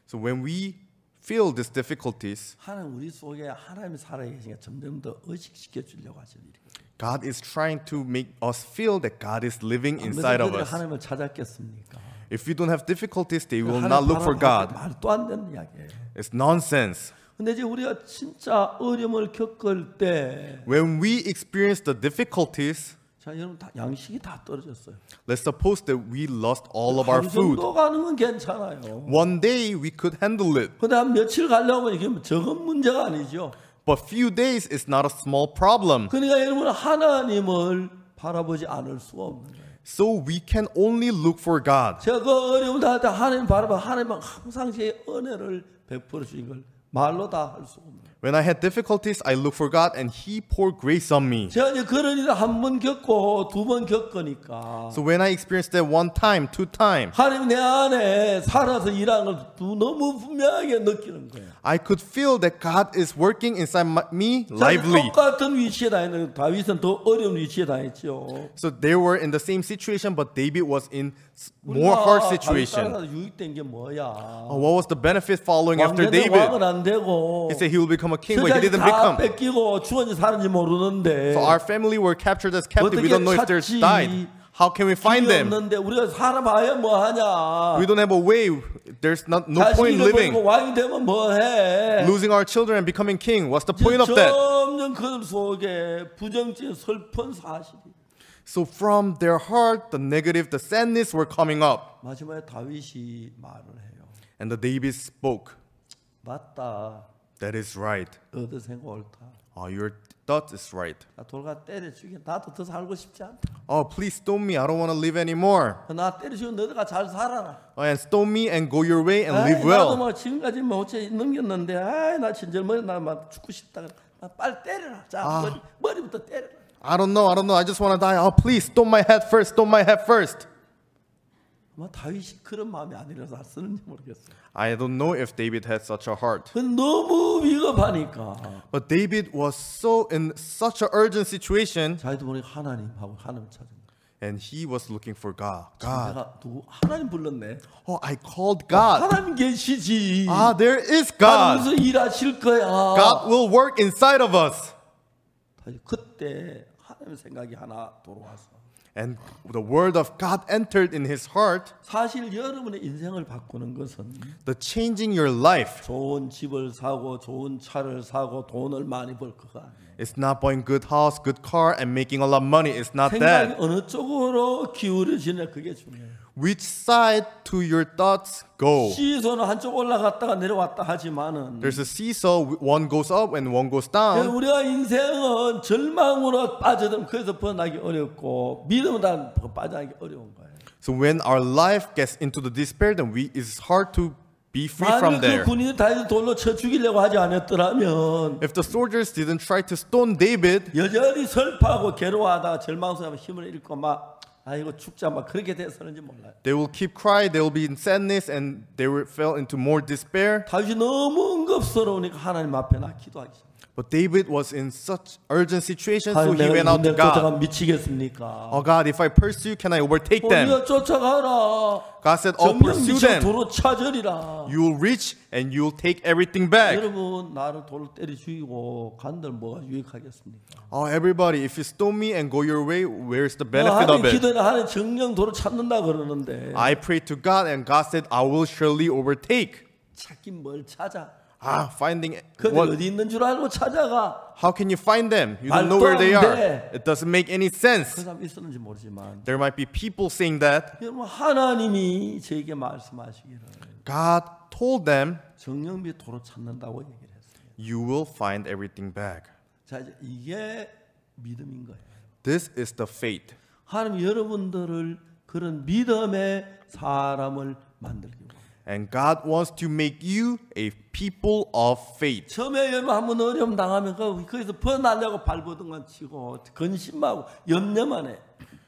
Speaker 2: So when we feel these difficulties,
Speaker 1: 하나님 우리 속에 하나님이 살아계시니까 점점 더 의식시켜 주려고 하시는 일이에요.
Speaker 2: God is trying to make us feel that God is living inside of us.
Speaker 1: 하나님을 찾았겠습니까?
Speaker 2: If you don't have difficulties, they will not look for God.
Speaker 1: 말도 안 되는 이야기예요.
Speaker 2: It's nonsense.
Speaker 1: 근데 이제 우리가 진짜 어려움을 겪을 때,
Speaker 2: When we experience the difficulties,
Speaker 1: 자 여러분 다 양식이 다 떨어졌어요.
Speaker 2: let's suppose that we lost all of our
Speaker 1: 하루
Speaker 2: food.
Speaker 1: 정도 가는 건 괜찮아요.
Speaker 2: One day we could handle it,
Speaker 1: 근데 한 며칠 가려면 이게 적은 문제가 아니죠.
Speaker 2: but few days is not a small problem.
Speaker 1: 그러니까 여러분 하나님을 바라보지 않을 수가 없는 거예요.
Speaker 2: So we can only look for God.
Speaker 1: 제가 그 어려움 당할 때 하나님 바라봐 하나님은 항상 제 은혜를 베풀어 주신 걸 말로 다 할 수가 없는 거예요.
Speaker 2: When I had difficulties, I looked for God and He poured grace on me.
Speaker 1: 제가 이제 그런 일을 한 번 겪고 두 번 겪으니까
Speaker 2: So when I experienced that one time, two times,
Speaker 1: 하나님 내 안에 살아서 일하는 걸 너무 분명하게 느끼는 거예요.
Speaker 2: I could feel that God is working inside me lively.
Speaker 1: 똑같은 위치에 다니는 다윗은 더 어려운 위치에 다녔죠.
Speaker 2: So they were in the same situation, but David was in more hard situation.
Speaker 1: 다윗 유익된 게 뭐야?
Speaker 2: What was the benefit following after
Speaker 1: 왕은
Speaker 2: David?
Speaker 1: 안 되고
Speaker 2: He said he will become a king, but he
Speaker 1: 세상이
Speaker 2: didn't
Speaker 1: 다
Speaker 2: become.
Speaker 1: 뺏기고 죽었는지 사는지 모르는데
Speaker 2: So our family were captured as captive. We don't know if they're
Speaker 1: 찾지?
Speaker 2: died. How can we find them?
Speaker 1: 없는데 우리가 살아봐야 뭐하냐?
Speaker 2: We don't have a way. There's no point in living.
Speaker 1: 왕이 되면 뭐해?
Speaker 2: Losing our children and becoming king. What's the point of that?
Speaker 1: 점점 그 속에 부정적인 슬픈 사실이.
Speaker 2: So from their heart, the negative, the sadness were coming up.
Speaker 1: 마지막에 다윗이 말을 해요.
Speaker 2: And the David spoke.
Speaker 1: 맞다.
Speaker 2: That is right.
Speaker 1: 너도 생각 옳다.
Speaker 2: Your thought is right.
Speaker 1: 나 돌가 때려 죽여. 나도 더 살고 싶지 않다.
Speaker 2: Please stone me. I don't want to live anymore.
Speaker 1: 나 때려 죽여. 너가 잘 살아라.
Speaker 2: And stone me and go your way and live
Speaker 1: 나도
Speaker 2: well.
Speaker 1: 뭐 지금까지 뭐 어째 넘겼는데, 나 친절머리 나막 죽고 싶다. 나 빨리 때려라. 자, 머리부터 때려라.
Speaker 2: I don't know. I just want to die. Please stone my head first. Stone my head first.
Speaker 1: 아마 다윗이 그런 마음이 아니라서 쓰는지 모르겠어요.
Speaker 2: I don't know if David had such a heart.
Speaker 1: 너무 위급하니까.
Speaker 2: But David was so in such an urgent situation,
Speaker 1: 자기도 모르게 하나님하고 하나님 찾은 거예요.
Speaker 2: and he was looking for God. God.
Speaker 1: 내가 누구 하나님 불렀네.
Speaker 2: I called God.
Speaker 1: 하나님 계시지.
Speaker 2: There is God.
Speaker 1: 하나님께서 일하실 거야.
Speaker 2: God will work inside of us.
Speaker 1: 그때 하나님 생각이 하나 돌아와서.
Speaker 2: And the word of God entered in his heart.
Speaker 1: 사실 여러분의 인생을 바꾸는 것은
Speaker 2: The changing your life
Speaker 1: 좋은 집을 사고 좋은 차를 사고 돈을 많이 벌 그거 아니에요.
Speaker 2: is not buying good house, good car, and making a lot of money. It's not
Speaker 1: 생각이
Speaker 2: that.
Speaker 1: 어느 쪽으로 기울어지냐 그게 중요해요.
Speaker 2: Which side do your thoughts go?
Speaker 1: 시소는 한쪽 올라갔다가 내려왔다 하지만은
Speaker 2: There's a seesaw. One goes up and one goes down.
Speaker 1: 우리가 인생은 절망으로 빠져들면 거기서 벗어나기 어렵고 믿음으로 빠져나기 어려운 거예요.
Speaker 2: So when our life gets into the despair, then it's hard to be free from
Speaker 1: 만약 그
Speaker 2: there.
Speaker 1: 군인이 다윗을 돌로 쳐 죽이려고 하지 않았더라면
Speaker 2: If the soldiers didn't try to stone David,
Speaker 1: 여전히 슬퍼하고 괴로워하다가 절망스러워 힘을 잃고 막 아이고 죽자 막 그렇게 됐었는지 몰라요.
Speaker 2: they will keep crying, they will be in sadness, and they will fell into more despair.
Speaker 1: 다윗이 너무 응급스러우니까 하나님 앞에 나 기도하기 시작해요.
Speaker 2: But David was in such urgent situation, so
Speaker 1: 하나님
Speaker 2: he went out to
Speaker 1: 내가 쫓아가
Speaker 2: God.
Speaker 1: 미치겠습니까?
Speaker 2: Oh God, if I pursue, can I overtake them?
Speaker 1: 우리가 쫓아가라.
Speaker 2: God said, oh,
Speaker 1: 정령
Speaker 2: pursue
Speaker 1: 미쳐
Speaker 2: them.
Speaker 1: 도로 찾으리라.
Speaker 2: You will reach and you will take everything back.
Speaker 1: 여러분 나를 돌로 때려 죽이고 간들 뭐가 유익하겠습니까?
Speaker 2: Oh, everybody, if you stone me and go your way, where's the benefit
Speaker 1: 하나님
Speaker 2: of it?
Speaker 1: 기도는 하나님 정령 도로 찾는다 그러는데
Speaker 2: I prayed to God, and God said, I will surely overtake.
Speaker 1: 찾긴 뭘 찾아?
Speaker 2: Finding
Speaker 1: 그들
Speaker 2: what?
Speaker 1: 어디 있는 줄 알고 찾아가.
Speaker 2: How can you find them? You don't know
Speaker 1: 말도
Speaker 2: where they
Speaker 1: 안
Speaker 2: are.
Speaker 1: 돼.
Speaker 2: It doesn't make any
Speaker 1: 그
Speaker 2: sense.
Speaker 1: 사람 있었는지 모르지만
Speaker 2: There might be people saying that.
Speaker 1: 여러분 하나님이 저에게 말씀하시기를
Speaker 2: God told them,
Speaker 1: 정령 및 도로 찾는다고 얘기를 했어요.
Speaker 2: you will find everything back.
Speaker 1: 자 이제 이게 믿음인 거예요.
Speaker 2: This is the faith.
Speaker 1: 하나님 여러분들을 그런 믿음의 사람을 만들기 원해요.
Speaker 2: And God wants to make you a people of faith.
Speaker 1: 처음에 여러분 한번 어려움 당하면 거기서 벗어나려고 발버둥만 치고 근심하고 염려만 해.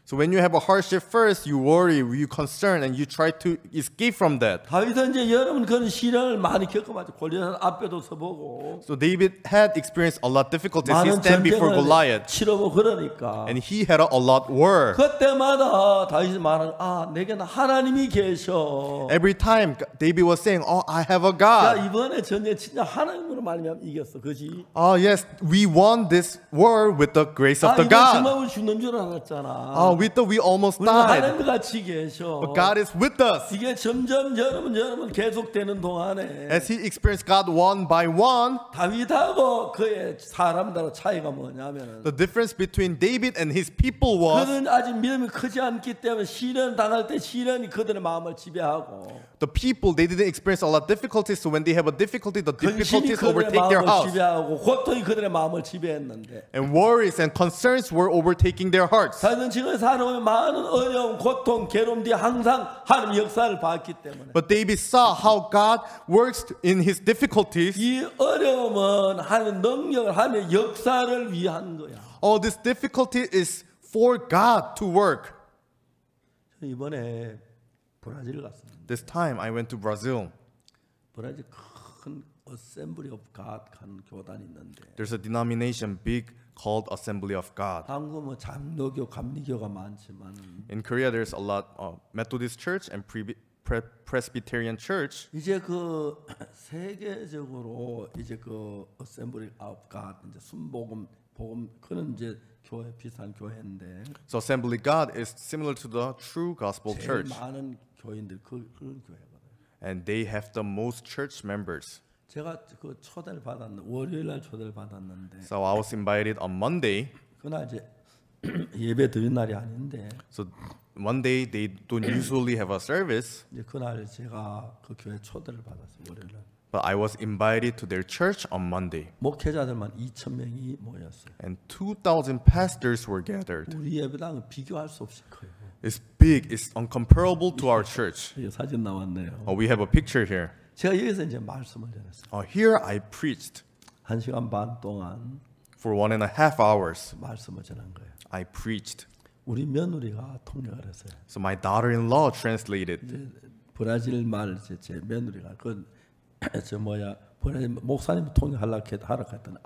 Speaker 2: So when you have a hardship first, you worry, you concern, and you try to escape from that.
Speaker 1: 다윗은 이제 여러분 그런 시련을 많이 겪어봤죠. 골리앗 앞에도 서보고
Speaker 2: So David had experienced a lot of difficulties. He
Speaker 1: 많은
Speaker 2: stand before
Speaker 1: 전쟁을
Speaker 2: Goliath,
Speaker 1: 치러보고 그러니까
Speaker 2: and he had a lot war.
Speaker 1: 그때마다 다윗이 말하는 내게는 하나님이 계셔.
Speaker 2: Every time David was saying, "Oh, I have a
Speaker 1: 야
Speaker 2: God."
Speaker 1: 이번에 전쟁 진짜 하나님으로 말미암아 이겼어. 그지?
Speaker 2: Oh yes, we won this war with the grace of the
Speaker 1: 이거
Speaker 2: God.
Speaker 1: 정말 우리 죽는 줄 알았잖아.
Speaker 2: Oh, we thought we almost
Speaker 1: 우리는
Speaker 2: died,
Speaker 1: 하나님 같이 계셔.
Speaker 2: but God is with us.
Speaker 1: 이게 점점 여러분 계속되는 동안에
Speaker 2: As he experienced God one by one,
Speaker 1: 다윗하고 그의 사람들하고 차이가 뭐냐면은
Speaker 2: the difference between David and his people was
Speaker 1: 그들은 아직 믿음이 크지 않기 때문에 시련 당할 때 시련이 그들의 마음을 지배하고
Speaker 2: the people, they didn't experience a lot of difficulties. So when they have a difficulty, the
Speaker 1: 근심이
Speaker 2: difficulties
Speaker 1: 그들의
Speaker 2: overtake their
Speaker 1: 마음을
Speaker 2: house.
Speaker 1: 지배하고 고통이 그들의 마음을 지배했는데
Speaker 2: And worries and concerns were overtaking their hearts.
Speaker 1: 다윗은 지금 살아오면 많은 어려움, 고통, 괴로움 뒤에 항상 하나님 역사를 봤기 때문에
Speaker 2: But David saw how God works in his difficulties.
Speaker 1: 이 어려움은 하나님의 능력을 하나님의 역사를 위한 거야.
Speaker 2: Oh, this difficulty is for God to work.
Speaker 1: 이번에 브라질 갔습니다.
Speaker 2: This time I went to Brazil.
Speaker 1: 브라질 큰 Assembly of God 간 교단이 있는데
Speaker 2: There's a denomination big called Assembly of God.
Speaker 1: 한국 뭐 장로교, 감리교가 많지만
Speaker 2: In Korea, there's a lot of Methodist Church and Presbyterian Church.
Speaker 1: 이제 그 세계적으로 이제 그 Assembly of God 이제 순복음 복음 그런 이제 교회 비슷한 교회인데
Speaker 2: So Assembly God is similar to the True Gospel
Speaker 1: 제일
Speaker 2: Church,
Speaker 1: 많은 교인들 그런 교회거든요.
Speaker 2: and they have the most church members.
Speaker 1: 제가 그 초대를 받았는데 월요일 날 초대를 받았는데
Speaker 2: So I was invited on Monday.
Speaker 1: 그날 이제 예배 드린 날이 아닌데
Speaker 2: So Monday they don't usually have a service,
Speaker 1: 이제 그날 제가 그 교회 초대를 받았어요. 월요일 날
Speaker 2: but I was invited to their church on Monday,
Speaker 1: 목회자들만 2,000명이 모였어요.
Speaker 2: and 2,000 pastors were gathered.
Speaker 1: 우리 예배당은 비교할 수 없이 커요.
Speaker 2: It's big. It's incomparable to our church.
Speaker 1: 여기 사진 나왔네요.
Speaker 2: We have a picture here.
Speaker 1: 제가 여기서 이제 말씀을 전했어요.
Speaker 2: Here I preached
Speaker 1: 1시간 반 동안
Speaker 2: for 1.5 hours.
Speaker 1: 말씀을 전한 거예요.
Speaker 2: I preached.
Speaker 1: 우리 며느리가 통역을 했어요.
Speaker 2: So my daughter-in-law translated.
Speaker 1: 이제 브라질 말 제 며느리가 저 뭐야 브라질 목사님 통역하려고 했더니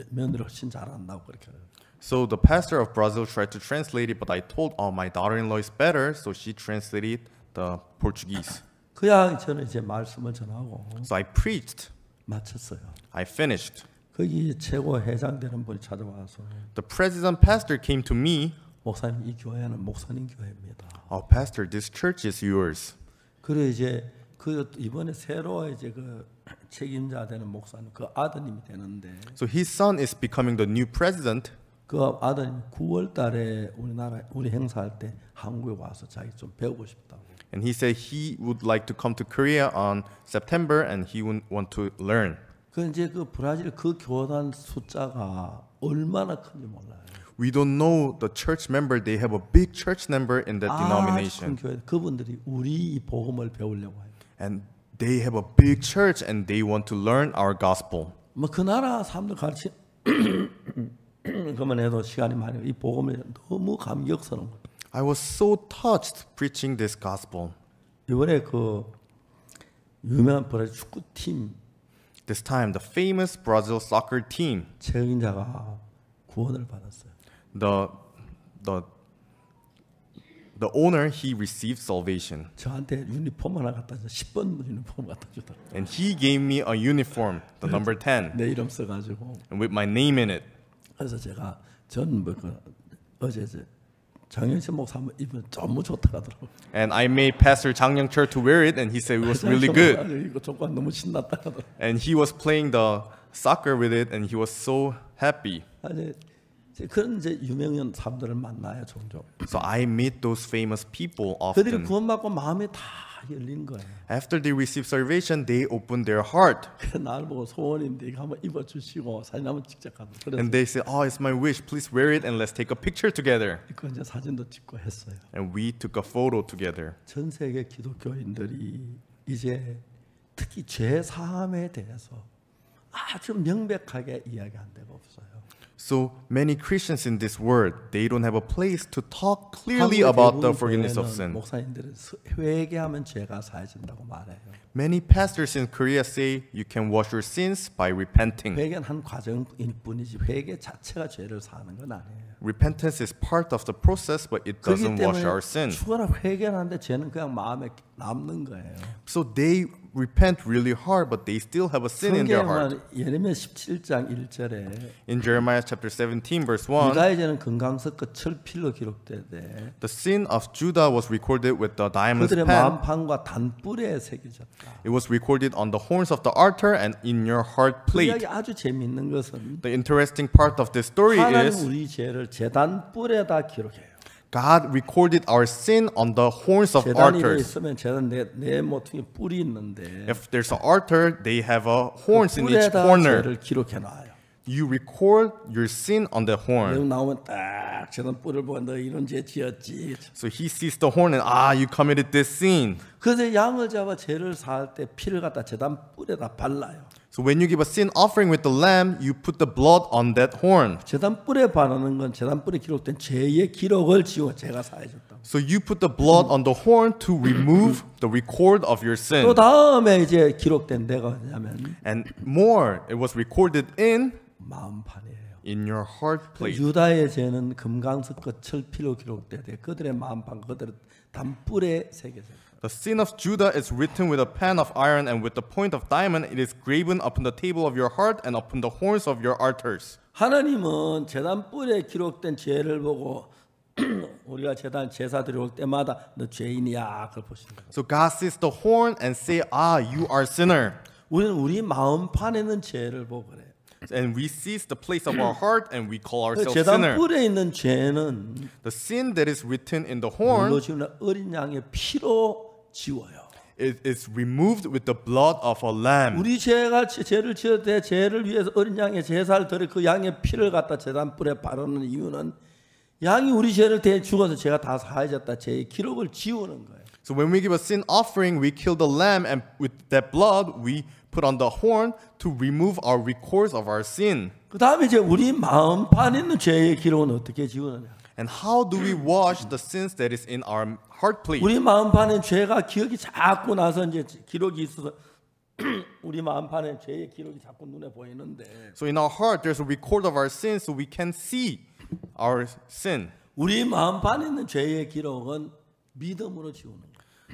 Speaker 1: 며느리가 훨씬 잘한다고 그렇게 해요.
Speaker 2: So the pastor of Brazil tried to translate it, but I told, my daughter-in-law is better, so she translated the Portuguese.
Speaker 1: 그야 저는 이제 말씀을 전하고
Speaker 2: So I preached.
Speaker 1: 마쳤어요.
Speaker 2: I finished.
Speaker 1: 거기 최고 회장되는 분이 찾아와서
Speaker 2: The president pastor came to me.
Speaker 1: 목사님 이 교회는 목사님 교회입니다.
Speaker 2: Oh, pastor, this church is yours.
Speaker 1: 그래 이제 그 이번에 새로 이제 그 책임자 되는 목사님 그 아드님이 되는데
Speaker 2: So his son is becoming the new president.
Speaker 1: 그 아드님 9월달에 우리 행사할 때 한국에 와서 자기 좀 배우고 싶다고.
Speaker 2: And he said he would like to come to Korea on September and he would want to learn.
Speaker 1: 그 이제 그 브라질 그 교단 숫자가 얼마나 큰지 몰라요.
Speaker 2: We don't know the church member. They have a big church number in that
Speaker 1: 큰
Speaker 2: denomination.
Speaker 1: 교회 그분들이 우리 이 복음을 배우려고 해요.
Speaker 2: And they have a big church and they want to learn our gospel.
Speaker 1: 뭐 그 나라 사람들 가르치 그만해도 시간이 많이 이 복음을 너무 감격스러운 거예요.
Speaker 2: I was so touched preaching this gospel.
Speaker 1: 이번에 그 유명한 브라질 축구팀
Speaker 2: This time, the famous Brazil soccer team,
Speaker 1: 책임자가 구원을 받았어요.
Speaker 2: the owner, he received salvation.
Speaker 1: 저한테 유니폼 하나 갖다 줘 10번 유니폼 갖다 주더라고요.
Speaker 2: And he gave me a uniform, the number 10,
Speaker 1: 내 이름 써가지고
Speaker 2: and with my name in it.
Speaker 1: 그래서 제가 어제 장영철 목사 한번 입으면 너무 좋다 하더라고요.
Speaker 2: And I made Pastor Jang Young-chul to wear it, and he said it was really good.
Speaker 1: 이거 조건 너무 신났다 하더라고요.
Speaker 2: And he was playing the soccer with it, and he was so happy.
Speaker 1: 아니 그런 이제 유명한 사람들을 만나요 종종.
Speaker 2: So I meet those famous people
Speaker 1: 그들이
Speaker 2: often.
Speaker 1: 구원받고 마음이 다 열린 거예요.
Speaker 2: After they receive salvation, they open their heart.
Speaker 1: 그래서 나를 보고 소원인데 이거 한번 입어주시고 사진 한번 찍자 가도 그래서
Speaker 2: And they say, oh, it's my wish. Please wear it and let's take a picture together.
Speaker 1: 그 이제 사진도 찍고 했어요.
Speaker 2: And we took a photo together.
Speaker 1: 전 세계 기독교인들이 이제 특히 죄 사함에 대해서 아주 명백하게 이야기 안 되고 없어요.
Speaker 2: So many Christians in this world, they don't have a place to talk clearly about the forgiveness of sin.
Speaker 1: 목사님들은 회개하면 죄가 사해진다고 말해요.
Speaker 2: Many pastors in Korea say you can wash your sins by repenting.
Speaker 1: 회개는 한 과정일 뿐이지 회개 자체가 죄를 사하는 건 아니에요.
Speaker 2: Repentance is part of the process, but it
Speaker 1: 그렇기
Speaker 2: doesn't wash
Speaker 1: 때문에
Speaker 2: our sin.
Speaker 1: 죽어라 회개를 하는데 죄는 그냥 마음에 남는 거예요.
Speaker 2: So they repent really hard, but they still have a sin in their heart.
Speaker 1: 성경은 예레미야 17장 1절에
Speaker 2: In Jeremiah chapter 17, verse 1,
Speaker 1: 유다의 죄는 금강석과 철필로 기록되되
Speaker 2: the sin of Judah was recorded with the diamond's
Speaker 1: 그들의
Speaker 2: pen.
Speaker 1: 마음판과 단뿔에 새겨졌다.
Speaker 2: It was recorded on the horns of the altar and in your heart
Speaker 1: 그
Speaker 2: plate.
Speaker 1: 이야기 아주 재미있는 것은
Speaker 2: The interesting part of this story
Speaker 1: 하나님
Speaker 2: is
Speaker 1: 우리 죄를 제단뿔에다 기록해요.
Speaker 2: God recorded our sin on the horns of
Speaker 1: 제단이
Speaker 2: altars.
Speaker 1: 있으면 제단 내 모퉁이 뿔이 있는데
Speaker 2: If there's an altar, they have a horns in each
Speaker 1: 뿔에다
Speaker 2: corner.
Speaker 1: 죄를 기록해 놔요.
Speaker 2: You record your sin on the horn.
Speaker 1: 내용 나오면 딱 제단 뿔을 보고 너 이런 죄 지었지.
Speaker 2: So he sees the horn and you committed this sin.
Speaker 1: 그래서 양을 잡아 죄를 사할 때 피를 갖다 제단 뿔에다 발라요.
Speaker 2: So when you give a sin offering with the lamb, you put the blood on that horn.
Speaker 1: 제단 뿔에 바르는 건 제단 뿔에 기록된 죄의 기록을 지워 죄가 사해졌다.
Speaker 2: So you put the blood on the horn to remove the record of your sin.
Speaker 1: 또 다음에 이제 기록된 데가 뭐냐면
Speaker 2: And more, it was recorded in
Speaker 1: 마음판이에요.
Speaker 2: your heart plate.
Speaker 1: 유다의 죄는 금강석과 철피로 기록되되 그들의 마음판 그들의 단뿔에 새겨져.
Speaker 2: The sin of Judah is written with a pen of iron and with the point of diamond. It is graven upon the table of your heart and upon the horns of your altars.
Speaker 1: 하나님은 제단 뿔에 기록된 죄를 보고 우리가 제사 드려올 때마다 너 죄인이야 그걸 보시는 거예요.
Speaker 2: So God sees the horn and say, you are sinner.
Speaker 1: 우리는 우리 마음판에 있는 죄를 보고 그래요.
Speaker 2: And we seize the place of our heart and we call ourselves
Speaker 1: 제단
Speaker 2: sinner.
Speaker 1: 뿔에 있는 죄는
Speaker 2: The sin that is written in the
Speaker 1: 물로
Speaker 2: horn,
Speaker 1: 지우는 어린 양의 피로 지워요.
Speaker 2: it is removed with the blood of a lamb.
Speaker 1: 우리 죄를 지을 때 죄를 위해서 어린 양의 제사를 드려 그 양의 피를 갖다 제단 뿔에 바르는 이유는 양이 우리 죄를 대해 죽어서 죄가 다 사해졌다 죄의 기록을 지우는 거예요.
Speaker 2: So when we give a sin offering, we kill the lamb and with that blood we put on the horn to remove our records of our sin.
Speaker 1: 그 다음에 이제 우리 마음판에 있는 죄의 기록은 어떻게 지우느냐?
Speaker 2: And how do we wash the sins that is in our heart plate?
Speaker 1: 우리 마음판에 죄가 기억이 자꾸 나서 이제 기록이 있어서 우리 마음판에 죄의 기록이 자꾸 눈에 보이는데
Speaker 2: So in our heart, there's a record of our sins, so we can see our sin.
Speaker 1: 우리 마음판에 있는 죄의 기록은 믿음으로 지우는 거예요.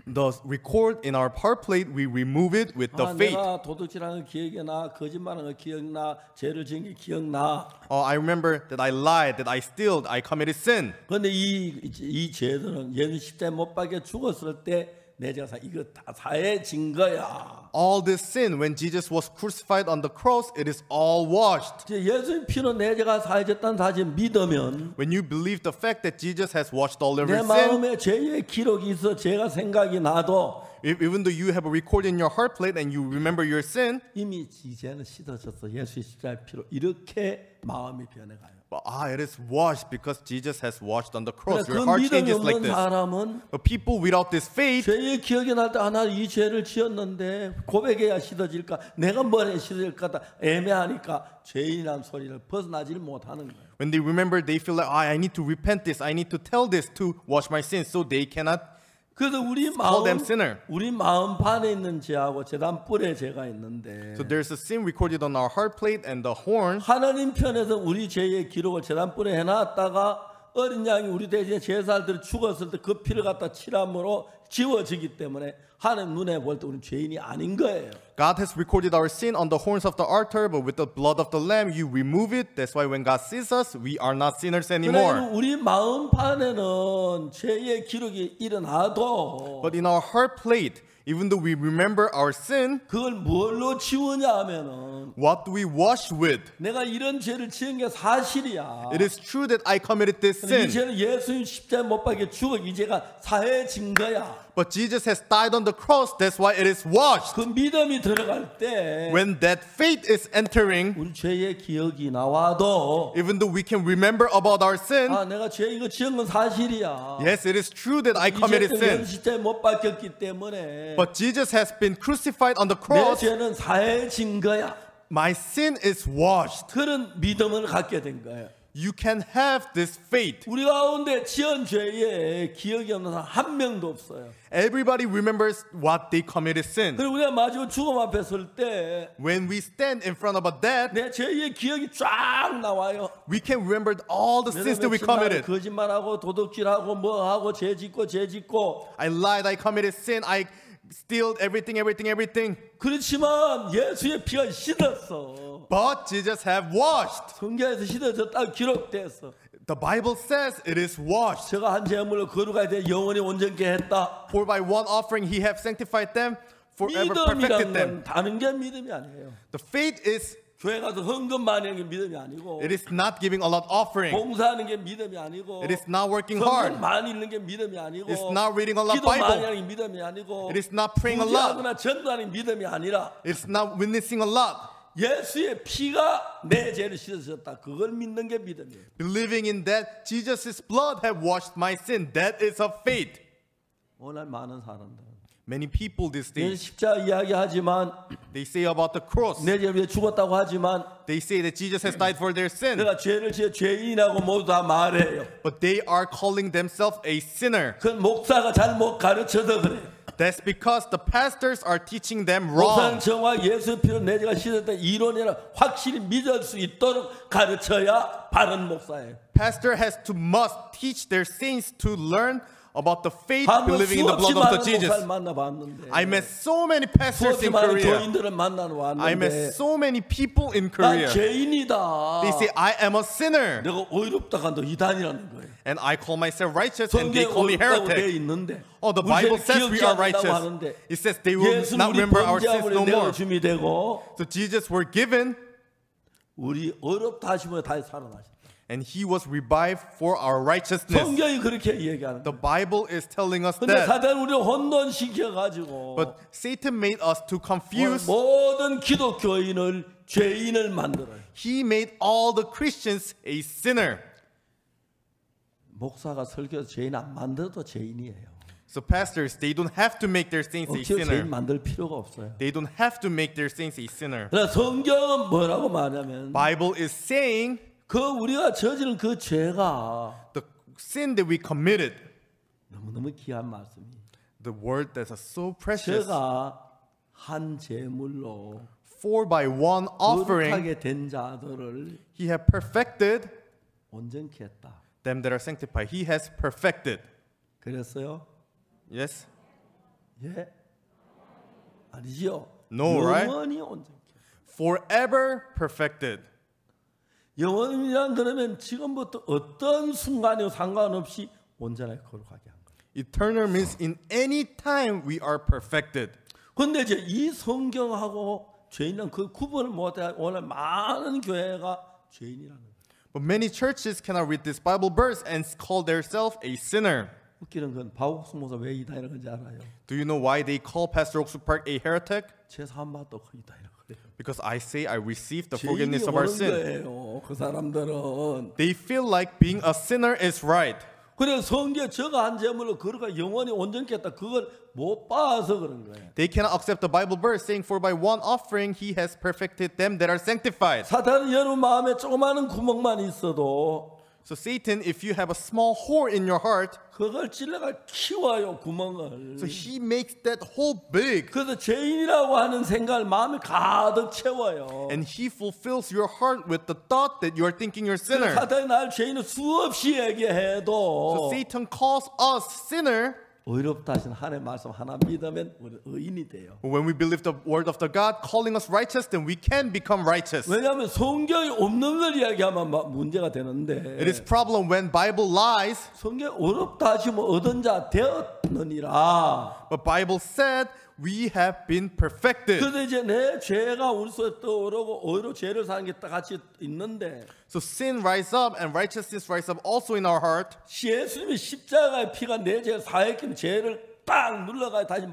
Speaker 2: the record in our heart plate, we remove it with the faith.
Speaker 1: 내가 도둑질하는 거 기억나, 거짓말하는 거 기억나, 죄를 지은 게 기억나.
Speaker 2: I remember that I lied, that I stealed, I committed sin.
Speaker 1: 그런데 이 죄들은 예수 십자가에 못 박혀 죽었을 때 내 죄가 이거 다 사해진 거야.
Speaker 2: All this sin, when Jesus was crucified on the cross, it is all washed.
Speaker 1: 예수님 피로 내 죄가 사해졌다는 사실 믿으면
Speaker 2: When you believe the fact that Jesus has washed all of
Speaker 1: 내
Speaker 2: your sin,
Speaker 1: 마음에 죄의 기록이 있어 죄가 생각이 나도
Speaker 2: even though you have a record in your heart plate and you remember your sin,
Speaker 1: 이미 이 죄는 씻어졌어. 예수의 십자가의 피로 이렇게 마음이 변해가요.
Speaker 2: but it is washed because Jesus has washed on the cross.
Speaker 1: 그
Speaker 2: Your heart
Speaker 1: 믿음이
Speaker 2: changes like
Speaker 1: 없는
Speaker 2: this.
Speaker 1: 사람은
Speaker 2: But people without this faith,
Speaker 1: 죄의 기억이 날 때 나 이 죄를 지었는데 고백해야 씻어질까 내가 뭘 해 씻어질까 애매하니까 죄인이라는 소리를 벗어나질 못하는 거예요.
Speaker 2: when they remember, they feel like, I need to repent this, I need to tell this to wash my sins, so they cannot.
Speaker 1: 그래서 우리
Speaker 2: call them sinner.
Speaker 1: 우리 마음 판에 있는 죄하고 제단 뿔에 죄가 있는데
Speaker 2: So there's a sin recorded on our heart plate and the horn.
Speaker 1: 하나님 편에서 우리 죄의 기록을 제단 뿔에 해놨다가 어린 양이 우리 대신에 제사들이 죽었을 때 그 피를 갖다 칠함으로 지워지기 때문에 하나님 눈에 볼 때 우리는 죄인이 아닌 거예요.
Speaker 2: God has recorded our sin on the horns of the altar, but with the blood of the lamb, you remove it. That's why when God sees us, we are not sinners anymore.
Speaker 1: 그래서 우리 마음 판에는 죄의 기록이 일어나도
Speaker 2: But in our heart plate, even though we remember our sin,
Speaker 1: 그걸 뭘로 지우냐 하면은
Speaker 2: what do we wash with?
Speaker 1: 내가 이런 죄를 지은 게 사실이야.
Speaker 2: It is true that I committed this
Speaker 1: 이
Speaker 2: sin,
Speaker 1: 죄는 예수님 십자가에 못 박혀 죽어 이 죄가 사해진 거야.
Speaker 2: but Jesus has died on the cross. That's why it is washed.
Speaker 1: 그 믿음이 들어갈 때
Speaker 2: When that faith is entering,
Speaker 1: 우리 죄의 기억이 나와도
Speaker 2: even though we can remember about our sin,
Speaker 1: 내가 죄 이거 지은 건 사실이야.
Speaker 2: yes, it is true that I
Speaker 1: 이
Speaker 2: committed
Speaker 1: 죄는
Speaker 2: sin,
Speaker 1: 예수 십자가에 못 박혔기 때문에
Speaker 2: but Jesus has been crucified on the
Speaker 1: 내
Speaker 2: cross.
Speaker 1: 죄는 사해진 거야.
Speaker 2: My sin is washed.
Speaker 1: 그런 믿음을 갖게 된 거예요.
Speaker 2: You can have this faith.
Speaker 1: 우리 가운데 지은 죄에 기억이 없는 사람 한 명도 없어요.
Speaker 2: Everybody remembers what they committed sin.
Speaker 1: 그리고 우리가 마지막 죽음 앞에 설 때 내
Speaker 2: When we stand in front of a death,
Speaker 1: 죄의 기억이 쫙 나와요.
Speaker 2: we can remember all the sins that we committed.
Speaker 1: 거짓말하고 도둑질하고 뭐하고 죄 짓고
Speaker 2: I lied, I committed sin, I stealed everything.
Speaker 1: 그렇지만 예수의 피가 씻었어.
Speaker 2: But Jesus have washed.
Speaker 1: 성경에서 씻어졌다고 기록됐어.
Speaker 2: The Bible says it is washed.
Speaker 1: 제가 한 제물로 거룩하게 돼 영원히 온전케 했다.
Speaker 2: For by one offering he have sanctified them, forever perfected
Speaker 1: 믿음이란
Speaker 2: them.
Speaker 1: 건 다른 게 믿음이 아니에요.
Speaker 2: The faith is,
Speaker 1: 교회 가서 헌금 많이 하는 게 믿음이 아니고
Speaker 2: it is not giving a lot offering.
Speaker 1: 봉사하는 게 믿음이 아니고
Speaker 2: It is not working
Speaker 1: 성경
Speaker 2: hard.
Speaker 1: 많이 읽는 게 믿음이 아니고
Speaker 2: It's not reading a lot
Speaker 1: 기도 많이
Speaker 2: Bible.
Speaker 1: 하는 게 믿음이 아니고
Speaker 2: It is not praying a lot.
Speaker 1: 구제하거나 전도하는 게 믿음이 아니라
Speaker 2: It's not witnessing a lot.
Speaker 1: 예수의 피가 내 죄를 씻어줬다. 그걸 믿는 게 믿음이에요.
Speaker 2: Believing in that Jesus' blood have washed my sin. That is a faith.
Speaker 1: 오늘 많은 사람들
Speaker 2: Many people these
Speaker 1: 내
Speaker 2: days,
Speaker 1: 십자가 이야기하지만
Speaker 2: they say about the cross.
Speaker 1: 내 죄를 위해 죽었다고 하지만
Speaker 2: They say that Jesus has died for their sin.
Speaker 1: 내가 죄를 지어 죄인이라고 모두 다 말해요.
Speaker 2: But they are calling themselves a sinner.
Speaker 1: 그건 목사가 잘못 가르쳐서 그래요.
Speaker 2: That's because the pastors are teaching them
Speaker 1: 목사는
Speaker 2: wrong.
Speaker 1: 정확 예수 피로 내 죄가 씻었다 이론이라 확실히 믿을 수 있도록 가르쳐야 바른 목사예요.
Speaker 2: Pastor has to must teach their saints to learn about the faith,
Speaker 1: 한번
Speaker 2: believing in the
Speaker 1: 수없이
Speaker 2: blood of
Speaker 1: 많은
Speaker 2: the Jesus.
Speaker 1: 목사를 만나봤는데
Speaker 2: I met so many pastors
Speaker 1: 수없이
Speaker 2: in
Speaker 1: 많은
Speaker 2: Korea.
Speaker 1: 교인들을 만나러
Speaker 2: I met
Speaker 1: 왔는데
Speaker 2: so many people in
Speaker 1: 난
Speaker 2: Korea.
Speaker 1: 죄인이다.
Speaker 2: They say I am a sinner,
Speaker 1: 내가 어이롭다 간다 이단이라는 거예요.
Speaker 2: and I call myself righteous, and they
Speaker 1: 성경에
Speaker 2: call me
Speaker 1: 어렵다고 돼
Speaker 2: heretic.
Speaker 1: 있는데
Speaker 2: Oh, the
Speaker 1: 우리
Speaker 2: Bible
Speaker 1: 죄를
Speaker 2: says we
Speaker 1: 기억지
Speaker 2: are
Speaker 1: 않는다고
Speaker 2: righteous.
Speaker 1: 하는데
Speaker 2: It says they will
Speaker 1: 예수는
Speaker 2: not
Speaker 1: 우리
Speaker 2: remember our sins
Speaker 1: 범죄함을
Speaker 2: no more.
Speaker 1: 내어줌이 되고
Speaker 2: So Jesus were given,
Speaker 1: 우리 어렵다 하시면 다시 살아나신다.
Speaker 2: and he was revived for our righteousness.
Speaker 1: 성경이 그렇게 얘기하는
Speaker 2: The
Speaker 1: 거예요.
Speaker 2: Bible is telling us
Speaker 1: 근데
Speaker 2: that.
Speaker 1: 사단 우리를 혼돈시켜가지고
Speaker 2: But Satan made us to confuse.
Speaker 1: 모든 기독교인을 죄인을 만들어요.
Speaker 2: He made all the Christians a sinner.
Speaker 1: 목사가 설교해서 죄인 안 만들어도 죄인이에요.
Speaker 2: So pastors, they don't have to make their saints a
Speaker 1: 억지로 죄인
Speaker 2: sinner.
Speaker 1: 만들 필요가 없어요.
Speaker 2: They don't have to make their saints a sinner.
Speaker 1: 그러나 성경은 뭐라고 말하면
Speaker 2: Bible is saying
Speaker 1: 그 우리가 저지른 그 죄가
Speaker 2: the sin that we committed,
Speaker 1: 너무너무 귀한 말씀이
Speaker 2: the word that is so precious,
Speaker 1: 죄가 한 제물로
Speaker 2: for by one offering
Speaker 1: 거룩하게 된 자들을
Speaker 2: he had perfected
Speaker 1: 온전케 했다.
Speaker 2: them that are sanctified. He has perfected.
Speaker 1: 그랬어요?
Speaker 2: Yes?
Speaker 1: 예? 아니지요.
Speaker 2: No, right?
Speaker 1: 영원히 온전케.
Speaker 2: Forever perfected.
Speaker 1: 영원이란 그러면 지금부터 어떤 순간이고 상관없이 온전하게 거룩하게 한 거예요.
Speaker 2: Eternal means in any time we are perfected.
Speaker 1: 근데 이제 이 성경하고 죄인은 그 구분을 못해 오늘 많은 교회가 죄인이라는 거예요.
Speaker 2: But many churches cannot read this Bible verse and call themselves a sinner.
Speaker 1: 웃기는 건 바옥수 목사 왜 이단이라는 건지 알아요?
Speaker 2: Do you know why they call Pastor Oksu Park a heretic?
Speaker 1: 제 삶마도 그 이단이라고 그래요.
Speaker 2: Because I say I received the
Speaker 1: 죄인이
Speaker 2: forgiveness of our
Speaker 1: 오는
Speaker 2: sin.
Speaker 1: 거예요. 그 사람들은.
Speaker 2: They feel like being a sinner is right.
Speaker 1: 그래서 성경에 저가 한 제물로 그가 영원히 온전케 했다. 그걸 못 봐서 그런 거예요.
Speaker 2: They cannot accept the Bible verse saying, "For by one offering he has perfected them that are sanctified."
Speaker 1: 사탄은 여러분 마음에 조그마한 구멍만 있어도
Speaker 2: So Satan, if you have a small hole in your heart,
Speaker 1: 그걸 찔러가 키워요 구멍을.
Speaker 2: so he makes that hole big.
Speaker 1: 그래서 죄인이라고 하는 생각을 마음에 가득 채워요.
Speaker 2: And he fulfills your heart with the thought that you are thinking you're sinner.
Speaker 1: 사탄이 날 죄인을 수없이
Speaker 2: So
Speaker 1: 얘기해도
Speaker 2: Satan calls us sinner.
Speaker 1: 의롭다 하신 하나님의 말씀 하나 믿으면 우리 의인이 돼요.
Speaker 2: But when we believe the word of the God calling us righteous, then we can become righteous.
Speaker 1: 왜냐하면 성경이 없는 걸 이야기하면 문제가
Speaker 2: It
Speaker 1: 되는데
Speaker 2: is problem when Bible lies,
Speaker 1: 성경 어렵다 하시면 얻은 자 되었느니라.
Speaker 2: but Bible said we have been perfected.
Speaker 1: 그래서 이제 내 죄가 우리 속에 떠오르고 오히려 죄를 사는 게 다 같이 있는데
Speaker 2: So sin rise up and righteousness rise up also in our heart.
Speaker 1: 예수님이 십자가의 피가 내 죄를 사했기는 죄를 딱 눌러가 다시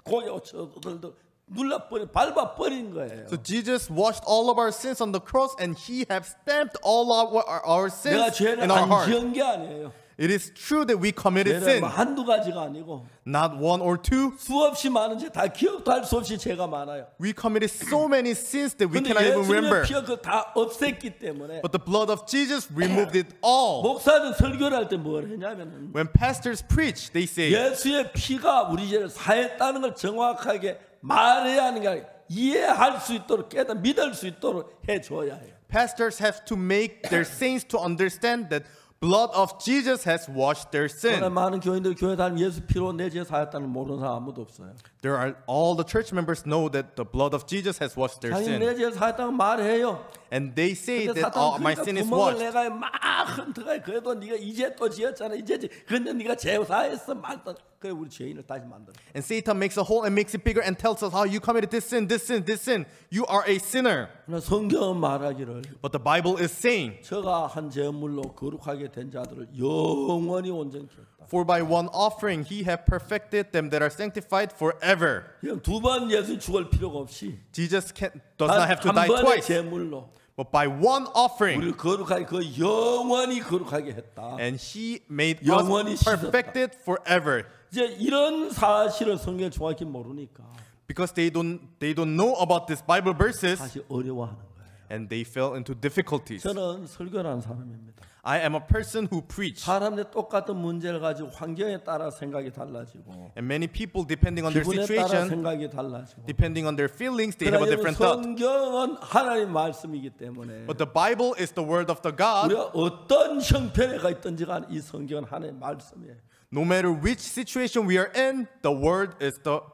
Speaker 1: 고개 오쳐들도 눌러버린 밟아버린 거예요.
Speaker 2: So Jesus washed all of our sins on the cross and he have stamped all our
Speaker 1: 내가
Speaker 2: sins
Speaker 1: 죄를
Speaker 2: in our
Speaker 1: 안
Speaker 2: heart.
Speaker 1: 지은 게 아니에요.
Speaker 2: It is true that we committed
Speaker 1: 죄는
Speaker 2: sin,
Speaker 1: 뭐 한두 가지가 아니고
Speaker 2: not one or two.
Speaker 1: 수없이 많은 죄 다 기억도 할 수 없이 죄가 많아요.
Speaker 2: We committed so many sins that we
Speaker 1: 근데
Speaker 2: cannot even
Speaker 1: 예수님의
Speaker 2: remember.
Speaker 1: 피가 그거 다 없앴기 때문에
Speaker 2: But the blood of Jesus removed it all.
Speaker 1: 목사는 설교를 할 때 뭘 했냐면은
Speaker 2: When pastors preach, they say,
Speaker 1: 예수의 피가 우리 죄를 사했다는 걸 정확하게 말해야 하는 게 아니라 이해할 수 있도록 깨닫 믿을 수 있도록 해줘야 해요.
Speaker 2: pastors have to make their saints to understand that blood of Jesus has washed their
Speaker 1: 그러나
Speaker 2: sin.
Speaker 1: 많은 교인들 교회 다니면 예수 피로 내 죄 사했다는 걸 모르는 사람 아무도 없어요.
Speaker 2: There are all the church members know that the blood of Jesus has washed their
Speaker 1: 자기
Speaker 2: sin,
Speaker 1: 내 죄 사했다는 말해요.
Speaker 2: and they say
Speaker 1: 근데
Speaker 2: that
Speaker 1: 사탄은
Speaker 2: my
Speaker 1: 그러니까
Speaker 2: sin is
Speaker 1: 구멍을
Speaker 2: washed.
Speaker 1: 내가 막 흔들어요. 그래도 네가 이제 또 지었잖아. 이제 근데 네가 죄 사했어. 말도 그래 우리 죄인을 다시 만들어.
Speaker 2: And Satan makes a hole and makes it bigger and tells us how you committed this sin, this sin, this sin. You are a sinner.
Speaker 1: 그러나 성경은 말하기를
Speaker 2: But the Bible is saying,
Speaker 1: 저가 한 제물로 거룩하게 된 자들을 영원히 온전케 했다.
Speaker 2: for by one offering he have perfected them that are sanctified forever.
Speaker 1: 그냥 두 번 예수 죽을 필요가 없이
Speaker 2: Jesus does not have to
Speaker 1: 한
Speaker 2: die
Speaker 1: 번의
Speaker 2: twice,
Speaker 1: 제물로
Speaker 2: but by one offering.
Speaker 1: 우리를 거룩하게 그 영원히 거룩하게 했다.
Speaker 2: And he made
Speaker 1: 영원히
Speaker 2: us
Speaker 1: 씻었다.
Speaker 2: perfected forever.
Speaker 1: 이제 이런 사실을 성경 정확히 모르니까
Speaker 2: Because they don't know about these Bible verses,
Speaker 1: 다시 어려워하는 거예요.
Speaker 2: and they fell into difficulties.
Speaker 1: 저는 설교라는 사람입니다.
Speaker 2: I am a person who preach,
Speaker 1: 사람들 똑같은 문제를 가지고 환경에 따라 생각이 달라지고
Speaker 2: and many people, depending on their
Speaker 1: 기분에 따라
Speaker 2: situation,
Speaker 1: 생각이 달라지고
Speaker 2: depending on their feelings, they have a
Speaker 1: 그러나
Speaker 2: different thought.
Speaker 1: 성경은 하나님 말씀이기 때문에
Speaker 2: But the Bible is the word of the God.
Speaker 1: 우리가 어떤 형편에 가 있든지 간에 이 성경은 하나님 말씀이에요.
Speaker 2: No matter which situation we are in, the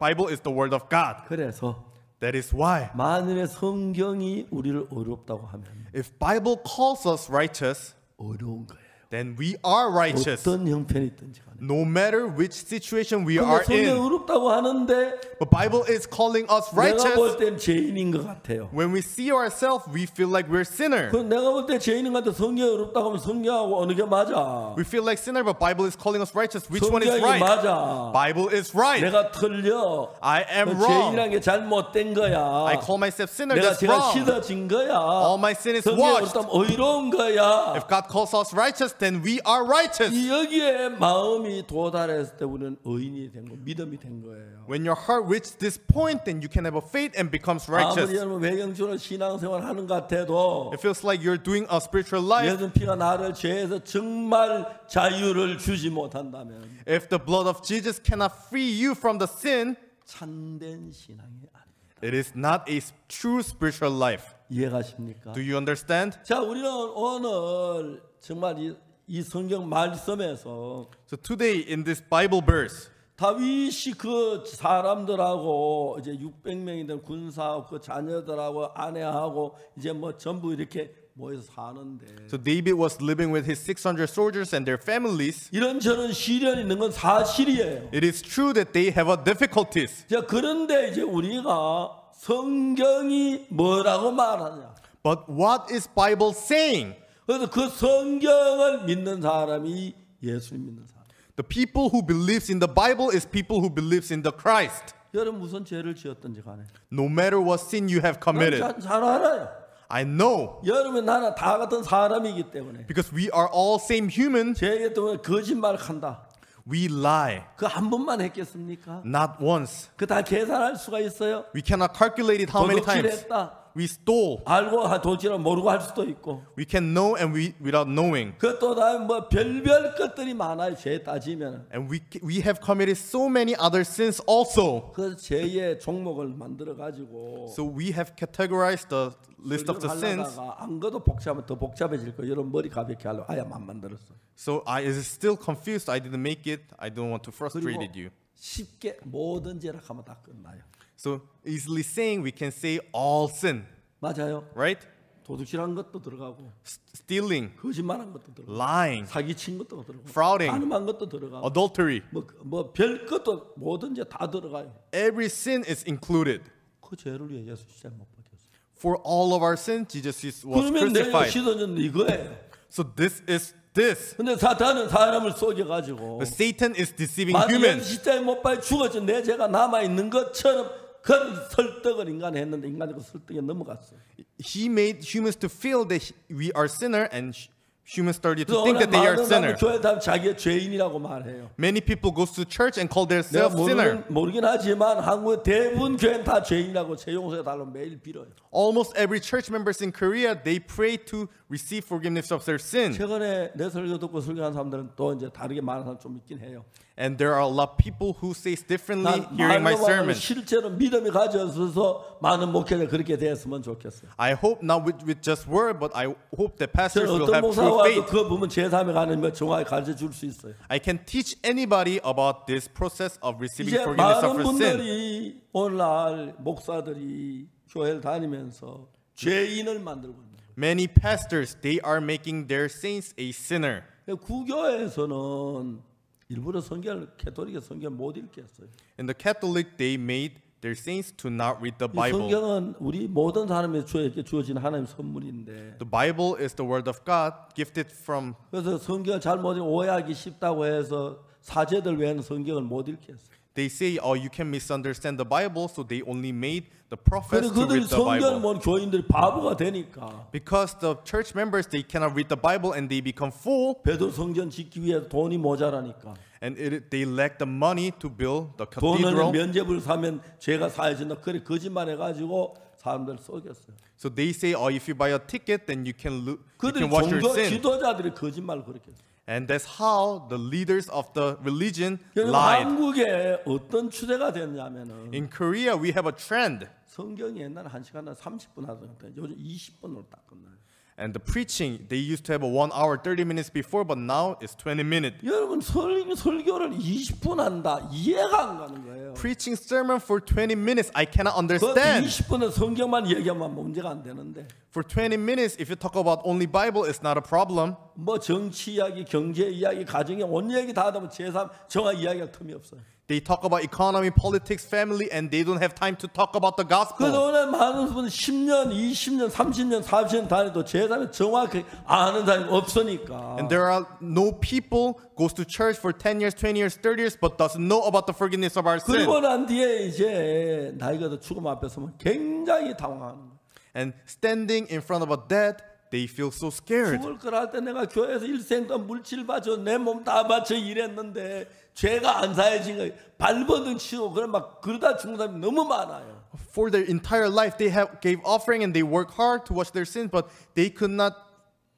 Speaker 2: Bible is the word of God.
Speaker 1: 그래서
Speaker 2: That is why,
Speaker 1: 만일에 성경이 우리를 어렵다고 하면
Speaker 2: if Bible calls us righteous,
Speaker 1: 어려운 거예요.
Speaker 2: then we are righteous.
Speaker 1: 어떤 형편이 있든지 간에.
Speaker 2: No matter which situation we
Speaker 1: 근데
Speaker 2: are
Speaker 1: 성경
Speaker 2: in.
Speaker 1: 어렵다고 하는데
Speaker 2: But Bible is calling us
Speaker 1: 내가
Speaker 2: righteous.
Speaker 1: 볼 땐 죄인인 것 같아요.
Speaker 2: When we see ourselves, we feel like we're sinner.
Speaker 1: 그 내가 볼 때 죄인인 것 같아 성경이 어렵다고 하면 성경하고 어느 게 맞아?
Speaker 2: We feel like sinner, but Bible is calling us righteous. Which one is
Speaker 1: 성경이
Speaker 2: right?
Speaker 1: 맞아.
Speaker 2: Bible is right.
Speaker 1: 내가 틀려.
Speaker 2: I am
Speaker 1: 그
Speaker 2: wrong.
Speaker 1: 죄인이라는 게 잘못된 거야.
Speaker 2: I call myself sinner.
Speaker 1: 내가
Speaker 2: That's
Speaker 1: 제가
Speaker 2: wrong.
Speaker 1: 씻어진 거야.
Speaker 2: All my sin is
Speaker 1: 성경이
Speaker 2: washed.
Speaker 1: 어렵다면 의로운 거야.
Speaker 2: If God calls us righteous, then we are righteous.
Speaker 1: 여기에 마음이 도달했을 때 우리는 의인이 된 거, 믿음이 된 거예요.
Speaker 2: When your heart reaches this point, then you can have a faith and becomes
Speaker 1: 아무리
Speaker 2: righteous.
Speaker 1: 여러분 외경적으로 신앙생활 하는 것 같아도
Speaker 2: It feels like you're doing a spiritual life.
Speaker 1: 예수 피가 나를 죄에서 정말 자유를 주지 못한다면
Speaker 2: If the blood of Jesus cannot free you from the sin,
Speaker 1: 참된 신앙이 아닙니다.
Speaker 2: it is not a true spiritual life.
Speaker 1: 이해가십니까?
Speaker 2: Do you understand?
Speaker 1: 자, 우리는 오늘 정말 이 성경 말씀에서
Speaker 2: So today in this Bible verse,
Speaker 1: 다윗이 그 사람들하고 이제 600명이 된 군사하고 그 자녀들하고 아내하고 이제 뭐 전부 이렇게 모여서 사는데
Speaker 2: So David was living with his 600 soldiers and their families.
Speaker 1: 이런저런 시련이 있는 건 사실이에요.
Speaker 2: It is true that they have difficulties.
Speaker 1: 자, 그런데 이제 우리가 성경이 뭐라고 말하냐?
Speaker 2: But what is Bible saying?
Speaker 1: 그래서 그 성경을 믿는 사람이 예수님 믿는 사람.
Speaker 2: The people who believes in the Bible is people who believes in the Christ.
Speaker 1: 여러분 무슨 죄를 지었든지 간에
Speaker 2: No matter what sin you have committed.
Speaker 1: 잘 알아요.
Speaker 2: I know.
Speaker 1: 여러분 나는 다 같은 사람이기 때문에
Speaker 2: Because we are all same human.
Speaker 1: 죄에 때문에 거짓말한다.
Speaker 2: We lie.
Speaker 1: 그 한 번만 했겠습니까?
Speaker 2: Not once.
Speaker 1: 그 다 계산할 수가 있어요.
Speaker 2: We cannot calculate it how many times.
Speaker 1: 도둑질했다.
Speaker 2: We stole.
Speaker 1: 알고 도둑질을 모르고 할 수도 있고.
Speaker 2: We can know and without knowing.
Speaker 1: 그또 다음에 뭐 별별 것들이 많아요. 죄 따지면.
Speaker 2: And we have committed so many other sins also.
Speaker 1: 그 죄의 종목을 만들어 가지고
Speaker 2: So we have categorized the list of the sins.
Speaker 1: 안 그래도 복잡하면 더 복잡해질 거. 여러분 머리 가볍게 하려고 아예 안 만들었어.
Speaker 2: So I is still confused. I didn't make it. I don't want to frustrate
Speaker 1: 그리고
Speaker 2: you.
Speaker 1: 쉽게 모든 죄라 하면 다 끝나요.
Speaker 2: So easily saying we can say all sin,
Speaker 1: 맞아요.
Speaker 2: right?
Speaker 1: 도둑질한 것도 들어가고
Speaker 2: Stealing,
Speaker 1: 거짓말한 것도 들어가고
Speaker 2: lying,
Speaker 1: 사기친 것도 들어가고
Speaker 2: frauding,
Speaker 1: 가늠한 것도 들어가고
Speaker 2: adultery.
Speaker 1: 뭐 별 것도 뭐든지 다 들어가요.
Speaker 2: Every sin is included.
Speaker 1: 그 죄를 위해 예수 십자가에 못 박혔어요.
Speaker 2: For all of our sin, Jesus was
Speaker 1: 그러면 내가
Speaker 2: crucified.
Speaker 1: 시도는 이거예요.
Speaker 2: So this is this.
Speaker 1: 근데 사탄은 사람을 속여가지고
Speaker 2: But Satan is deceiving
Speaker 1: 만약
Speaker 2: humans.
Speaker 1: 십자가에 못 박혀 죽었지 내 죄가 남아 있는 것처럼 그런 설득을 인간이 했는데 인간이 그 설득에 넘어갔어요.
Speaker 2: He made humans to feel that we are sinner, and humans started to
Speaker 1: 그래서
Speaker 2: think
Speaker 1: 오늘
Speaker 2: that they are
Speaker 1: 많은
Speaker 2: sinner.
Speaker 1: 사람이 교회 다니면 자기가 죄인이라고 말해요.
Speaker 2: Many people goes to church and call
Speaker 1: 내가
Speaker 2: themselves sinner.
Speaker 1: 모르긴 하지만 한국의 대부분 교회는 다 죄인이라고 죄 용서해 달라고 매일 빌어요.
Speaker 2: Almost every church members in Korea, they pray to receive forgiveness of their sin.
Speaker 1: 최근에 내 설교 듣고 설교한 사람들은 또 이제 다르게 말하는 사람 좀 있긴 해요.
Speaker 2: And there are a lot of people who say differently
Speaker 1: 난
Speaker 2: hearing my
Speaker 1: 말로만
Speaker 2: sermon.
Speaker 1: 실제로 믿음이 가져서 많은 목회자 그렇게 되었으면 좋겠어요.
Speaker 2: I hope not with just word, but I hope that pastors
Speaker 1: 저는
Speaker 2: will
Speaker 1: 어떤
Speaker 2: have true
Speaker 1: 목사와도
Speaker 2: faith.
Speaker 1: 그 부분 제3에 가는 거 정확히 가르쳐 줄 수 있어요.
Speaker 2: I can teach anybody about this process of receiving
Speaker 1: 이제
Speaker 2: forgiveness of
Speaker 1: 많은
Speaker 2: your sin.
Speaker 1: 분들이 오늘날 목사들이 교회를 다니면서 죄인을 만들고 있는 거예요.
Speaker 2: Many pastors, they are making their saints a sinner.
Speaker 1: 구교에서는 일부러 성경을 캐톨릭의 성경을 못 읽겠어요.
Speaker 2: In the Catholic, they made their saints to not read the
Speaker 1: 이
Speaker 2: Bible.
Speaker 1: 성경은 우리 모든 사람에게 주어진 하나님 선물인데
Speaker 2: The Bible is the word of God gifted from.
Speaker 1: 그래서 성경을 잘못 오해하기 쉽다고 해서 사제들 외에는 성경을 못 읽겠어요.
Speaker 2: They say, oh, you can misunderstand the Bible, so they only made the prophets
Speaker 1: 그래서
Speaker 2: to
Speaker 1: 그들이
Speaker 2: read the
Speaker 1: 성경을
Speaker 2: Bible.
Speaker 1: 모르는 교인들이 바보가 되니까
Speaker 2: Because the church members, they cannot read the Bible and they become full,
Speaker 1: 베드로 성전 짓기 위해 돈이 모자라니까
Speaker 2: and they lack the money to build the
Speaker 1: 돈을
Speaker 2: cathedral.
Speaker 1: 면죄부를 사면 죄가 사해진다. 그래 거짓말해가지고 사람들 속였어요.
Speaker 2: So they say, oh, if you buy a ticket, then you can
Speaker 1: 그들이
Speaker 2: wash your
Speaker 1: 종교
Speaker 2: sin.
Speaker 1: 지도자들이 거짓말을 그렇게 했어요.
Speaker 2: And that's how the leaders of the religion
Speaker 1: 여러분
Speaker 2: lied.
Speaker 1: 한국에 어떤 추세가 됐냐면은
Speaker 2: In Korea, we have a trend.
Speaker 1: 성경이 옛날에 1시간에 30분 하던데 요즘 20분으로 딱 끝나요.
Speaker 2: And the preaching, they used to have a 1 hour, 30 minutes before, but now it's 20 minutes.
Speaker 1: 여러분 설교를 20분 한다. 이해가 안 가는 거예요.
Speaker 2: Preaching sermon for 20 minutes, I cannot
Speaker 1: 그
Speaker 2: understand.
Speaker 1: 20분에 성경만 얘기하면 문제가 안 되는데
Speaker 2: For 20 minutes, if you talk about only Bible, it's not a problem.
Speaker 1: 뭐 정치 이야기, 경제 이야기, 가정의 온 얘기 다 하다 보면 제3 정확 이야기할 틈이 없어요.
Speaker 2: They talk about economy, politics, family, and they don't have time to talk about the
Speaker 1: 그래서
Speaker 2: gospel.
Speaker 1: 오늘 많은 분은 10년, 20년, 30년, 40년 다니도 제3에 정확히 아는 사람이 없으니까
Speaker 2: And there are no people goes to church for 10 years, 20 years, 30 years, but doesn't know about the forgiveness of our sin.
Speaker 1: 그리고 난 뒤에 이제 나이가 더 죽음 앞에 서면 굉장히 당황하는 거예요.
Speaker 2: And standing in front of a death, they feel so scared.
Speaker 1: 죽을 걸 할 때 내가 교회에서 일생 동안 물질 바쳐 내 몸 다 바쳐 일했는데 죄가 안 사해진 거예요. 발버둥 치고 그런 막 그러다 죽는 사람이 너무 많아요.
Speaker 2: For their entire life, they have gave offering and they work hard to wash their sins, but they could not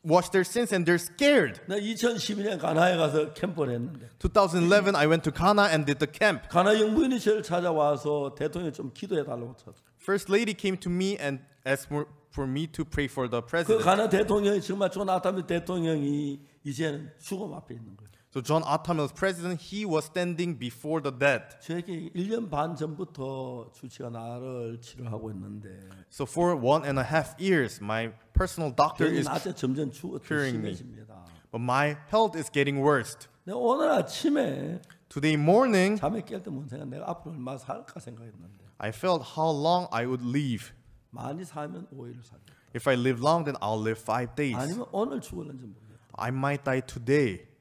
Speaker 2: wash their sins and they're scared.
Speaker 1: 나 2012년 가나에 가서 캠프를 했는데
Speaker 2: 2011, I went to Ghana and did the camp.
Speaker 1: 가나 영부인이 저를 찾아와서 대통령 좀 기도해 달라고 쳤어요.
Speaker 2: First lady came to me and asked for me to pray for the
Speaker 1: 그
Speaker 2: president.
Speaker 1: 가나 대통령이 정말 저 나타나면 대통령이 이제는 죽음 앞에 있는 거예요.
Speaker 2: So John Ottamel was president. He was standing before the dead.
Speaker 1: 저에게 1년 반 전부터 주치가 나를 치료하고 있는데
Speaker 2: So for 1.5 years, my personal doctor
Speaker 1: 병이
Speaker 2: is,
Speaker 1: 낮에 점점
Speaker 2: curing me.
Speaker 1: 심해집니다.
Speaker 2: but my health is getting worse.
Speaker 1: 내가 오늘 아침에
Speaker 2: Today morning,
Speaker 1: 잠에 깰 때 뭔 생각? 내가 앞으로 얼마 살까 생각했는데
Speaker 2: I felt how long I would live.
Speaker 1: 많이 살면 5일을 살겠다.
Speaker 2: If I live long, then I'll live 5 days.
Speaker 1: 아니면 오늘 죽을는지 모르겠다.
Speaker 2: I might die today.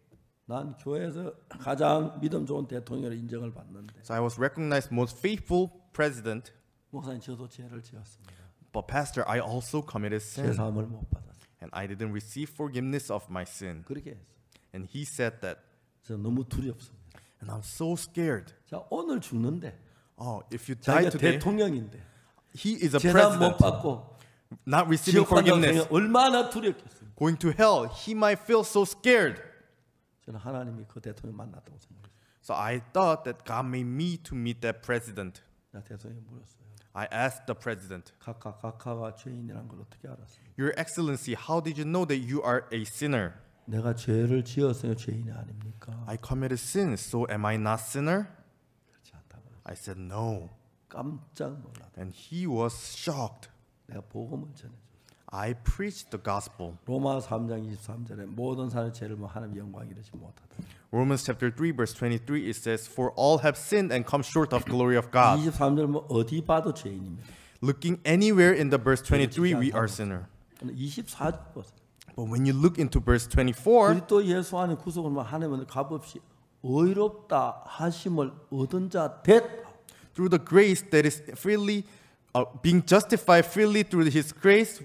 Speaker 1: 난 교회에서 가장 믿음 좋은 대통령으로 인정을 받는데
Speaker 2: So I was recognized most faithful president.
Speaker 1: 목사님 저도 죄를 지었습니다.
Speaker 2: But pastor, I also committed
Speaker 1: 죄
Speaker 2: sin.
Speaker 1: 사함을 못 받았어요.
Speaker 2: And I didn't receive forgiveness of my sin.
Speaker 1: 그렇게 했어요.
Speaker 2: And he said that.
Speaker 1: 저 너무 두렵습니다.
Speaker 2: And I'm so scared.
Speaker 1: 자 오늘 죽는데
Speaker 2: Oh, if you die
Speaker 1: 자기가
Speaker 2: today,
Speaker 1: 대통령인데
Speaker 2: he is a
Speaker 1: 재단 못
Speaker 2: president,
Speaker 1: 받고
Speaker 2: not receiving
Speaker 1: 지옥 간다고
Speaker 2: forgiveness,
Speaker 1: 생각 얼마나 두렵겠어요.
Speaker 2: going to hell. He might feel so scared.
Speaker 1: 저는 하나님이 그 대통령 만났다고 생각했어요.
Speaker 2: So I thought that God made me to meet that president.
Speaker 1: 나 대통령이 물었어요.
Speaker 2: I asked the president,
Speaker 1: 각하가 죄인이란 걸 어떻게 알았어요?
Speaker 2: Your Excellency, how did you know that you are a sinner?
Speaker 1: 내가 죄를 지었어요. 죄인이 아닙니까?
Speaker 2: I committed sin, so am I not sinner?
Speaker 1: 그렇지 않다고.
Speaker 2: I said no.
Speaker 1: 깜짝 놀랐다.
Speaker 2: And he was shocked.
Speaker 1: 내가 복음을 전해줘.
Speaker 2: I preached the gospel.
Speaker 1: 로마 3장 23절에 모든 사람의 죄를 뭐 하나님 영광 이르지 못하다.
Speaker 2: Romans chapter 3 verse 23 it says for all have sinned and come short of glory of God.
Speaker 1: 23절 뭐 어디 봐도 죄인입니다.
Speaker 2: Looking anywhere in the verse 23 we are sinner.
Speaker 1: 24절 보세요.
Speaker 2: But when you look into verse 24,
Speaker 1: 그리스도 예수 안에 구속을 하나님은 값없이 의롭다 하심을 얻은 자 됐.
Speaker 2: through the grace that is freely being justified freely through his grace,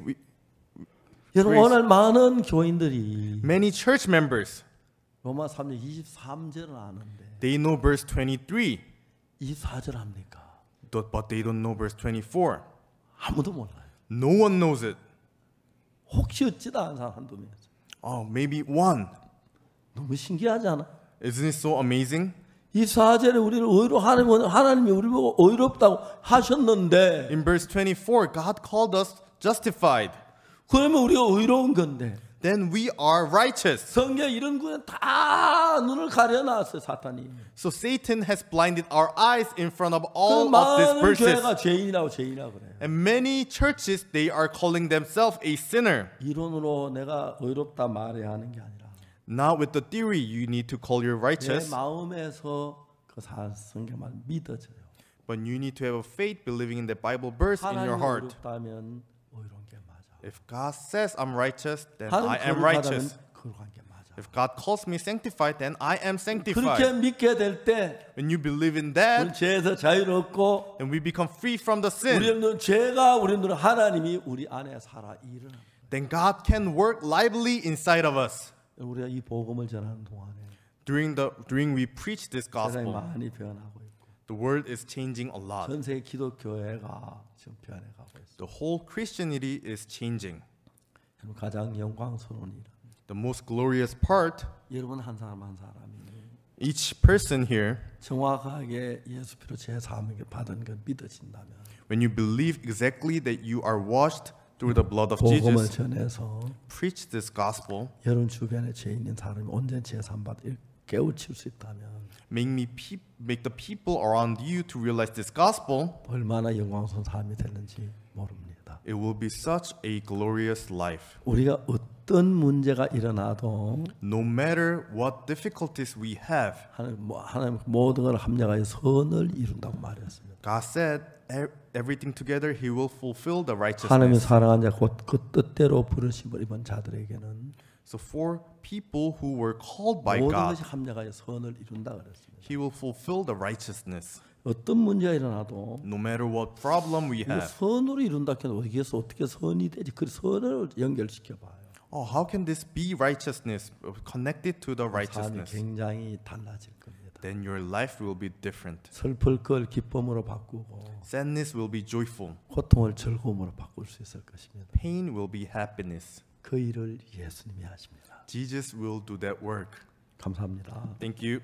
Speaker 1: 여러분
Speaker 2: grace.
Speaker 1: 오늘 많은 교인들이
Speaker 2: Many church members,
Speaker 1: 로마 3장 23절을 아는데
Speaker 2: they know verse 23,
Speaker 1: 24절 합니까?
Speaker 2: but they don't know verse 24.
Speaker 1: 아무도 몰라요.
Speaker 2: No one knows it.
Speaker 1: 혹시 어찌다 하는 사람 한두 명.
Speaker 2: Oh, maybe one.
Speaker 1: 너무 신기하지 않아?
Speaker 2: Isn't it so amazing?
Speaker 1: 24절에 우리를 하나님이 우리 보고 의롭다고 하셨는데
Speaker 2: In verse 24, God called us justified.
Speaker 1: 그러면 우리가 의로운 건데
Speaker 2: Then we are righteous.
Speaker 1: 성경 이런 구는 다 눈을 가려놨어요 사탄이.
Speaker 2: So Satan has blinded our eyes in front of
Speaker 1: 그
Speaker 2: all of these
Speaker 1: 많은
Speaker 2: verses.
Speaker 1: 교회가 죄인이라고 그래요.
Speaker 2: And many churches, they are calling themselves a sinner.
Speaker 1: 이론으로 내가 의롭다 말해야 하는 게 아니라
Speaker 2: Not with the theory you need to call you
Speaker 1: 내
Speaker 2: righteous,
Speaker 1: 마음에서 그 성경만 믿어져요.
Speaker 2: but you need to have a faith believing in the Bible verse in your
Speaker 1: 하나님이
Speaker 2: heart.
Speaker 1: 의롭다면 의로운 게 맞아.
Speaker 2: If God says I'm righteous, then I
Speaker 1: 하나님
Speaker 2: am righteous.
Speaker 1: 거룩한 게 맞아.
Speaker 2: If God calls me sanctified, then I am
Speaker 1: 그렇게
Speaker 2: sanctified.
Speaker 1: 믿게 될 때
Speaker 2: When you believe in
Speaker 1: 우리
Speaker 2: that,
Speaker 1: 죄에서 자유롭고
Speaker 2: and we become free from the sin,
Speaker 1: 우리는 죄가 우리는 하나님이 우리 안에 살아 일어나.
Speaker 2: then God can work lively inside of us.
Speaker 1: 우리가 이 복음을 전하는 동안에
Speaker 2: During we preach this
Speaker 1: 세상이
Speaker 2: gospel,
Speaker 1: 많이 변하고 있고
Speaker 2: the world is changing a lot.
Speaker 1: 전 세계 기독교회가 지금 변해가고 있어요.
Speaker 2: The whole Christianity is changing.
Speaker 1: 여러분 가장 영광스러운 일.
Speaker 2: The most glorious part,
Speaker 1: 여러분 한 사람 한 사람이
Speaker 2: each person here,
Speaker 1: 정확하게 예수 피로 죄 사함을 받은 걸 믿어진다면
Speaker 2: when you believe exactly that you are washed through the blood of
Speaker 1: 복음을
Speaker 2: Jesus,
Speaker 1: 전해서
Speaker 2: preach this gospel,
Speaker 1: 여러분 주변에 죄 있는 사람이 온전히 죄 사함 받을 깨우칠 수 있다면
Speaker 2: make the people around you to realize this gospel,
Speaker 1: 얼마나 영광스러운 삶이 되는지 모릅니다.
Speaker 2: it will be such a glorious life.
Speaker 1: 우리가 어떤 문제가 일어나도
Speaker 2: No matter what difficulties we have,
Speaker 1: 하나님 모든 걸 합력하여 선을 이룬다고 말했습니다.
Speaker 2: God said everything together He will fulfill the
Speaker 1: 하나님의
Speaker 2: righteousness.
Speaker 1: 사랑한 자 곧 그 뜻대로 부르심을 입은 자들에게는
Speaker 2: So for people who were called by
Speaker 1: 모든
Speaker 2: God,
Speaker 1: 것이 합력하여 선을 이룬다 그랬습니다.
Speaker 2: He will fulfill the righteousness.
Speaker 1: 어떤 문제가 일어나도
Speaker 2: No matter what problem we
Speaker 1: 이거
Speaker 2: have.
Speaker 1: 선으로 이룬다 해도 어떻게 선이 되지? 그 선을 연결시켜 봐요.
Speaker 2: Oh, how can this be righteousness connected to the
Speaker 1: 삶이
Speaker 2: righteousness?
Speaker 1: 굉장히 달라질 겁니다.
Speaker 2: Then your life will be different.
Speaker 1: 슬플 걸 기쁨으로 바꾸고
Speaker 2: Sadness will be joyful.
Speaker 1: 고통을 즐거움으로 바꿀 수 있을 것입니다.
Speaker 2: Pain will be happiness.
Speaker 1: 그 일을 예수님이 하십니다.
Speaker 2: Jesus will do that work.
Speaker 1: 감사합니다.
Speaker 2: Thank you.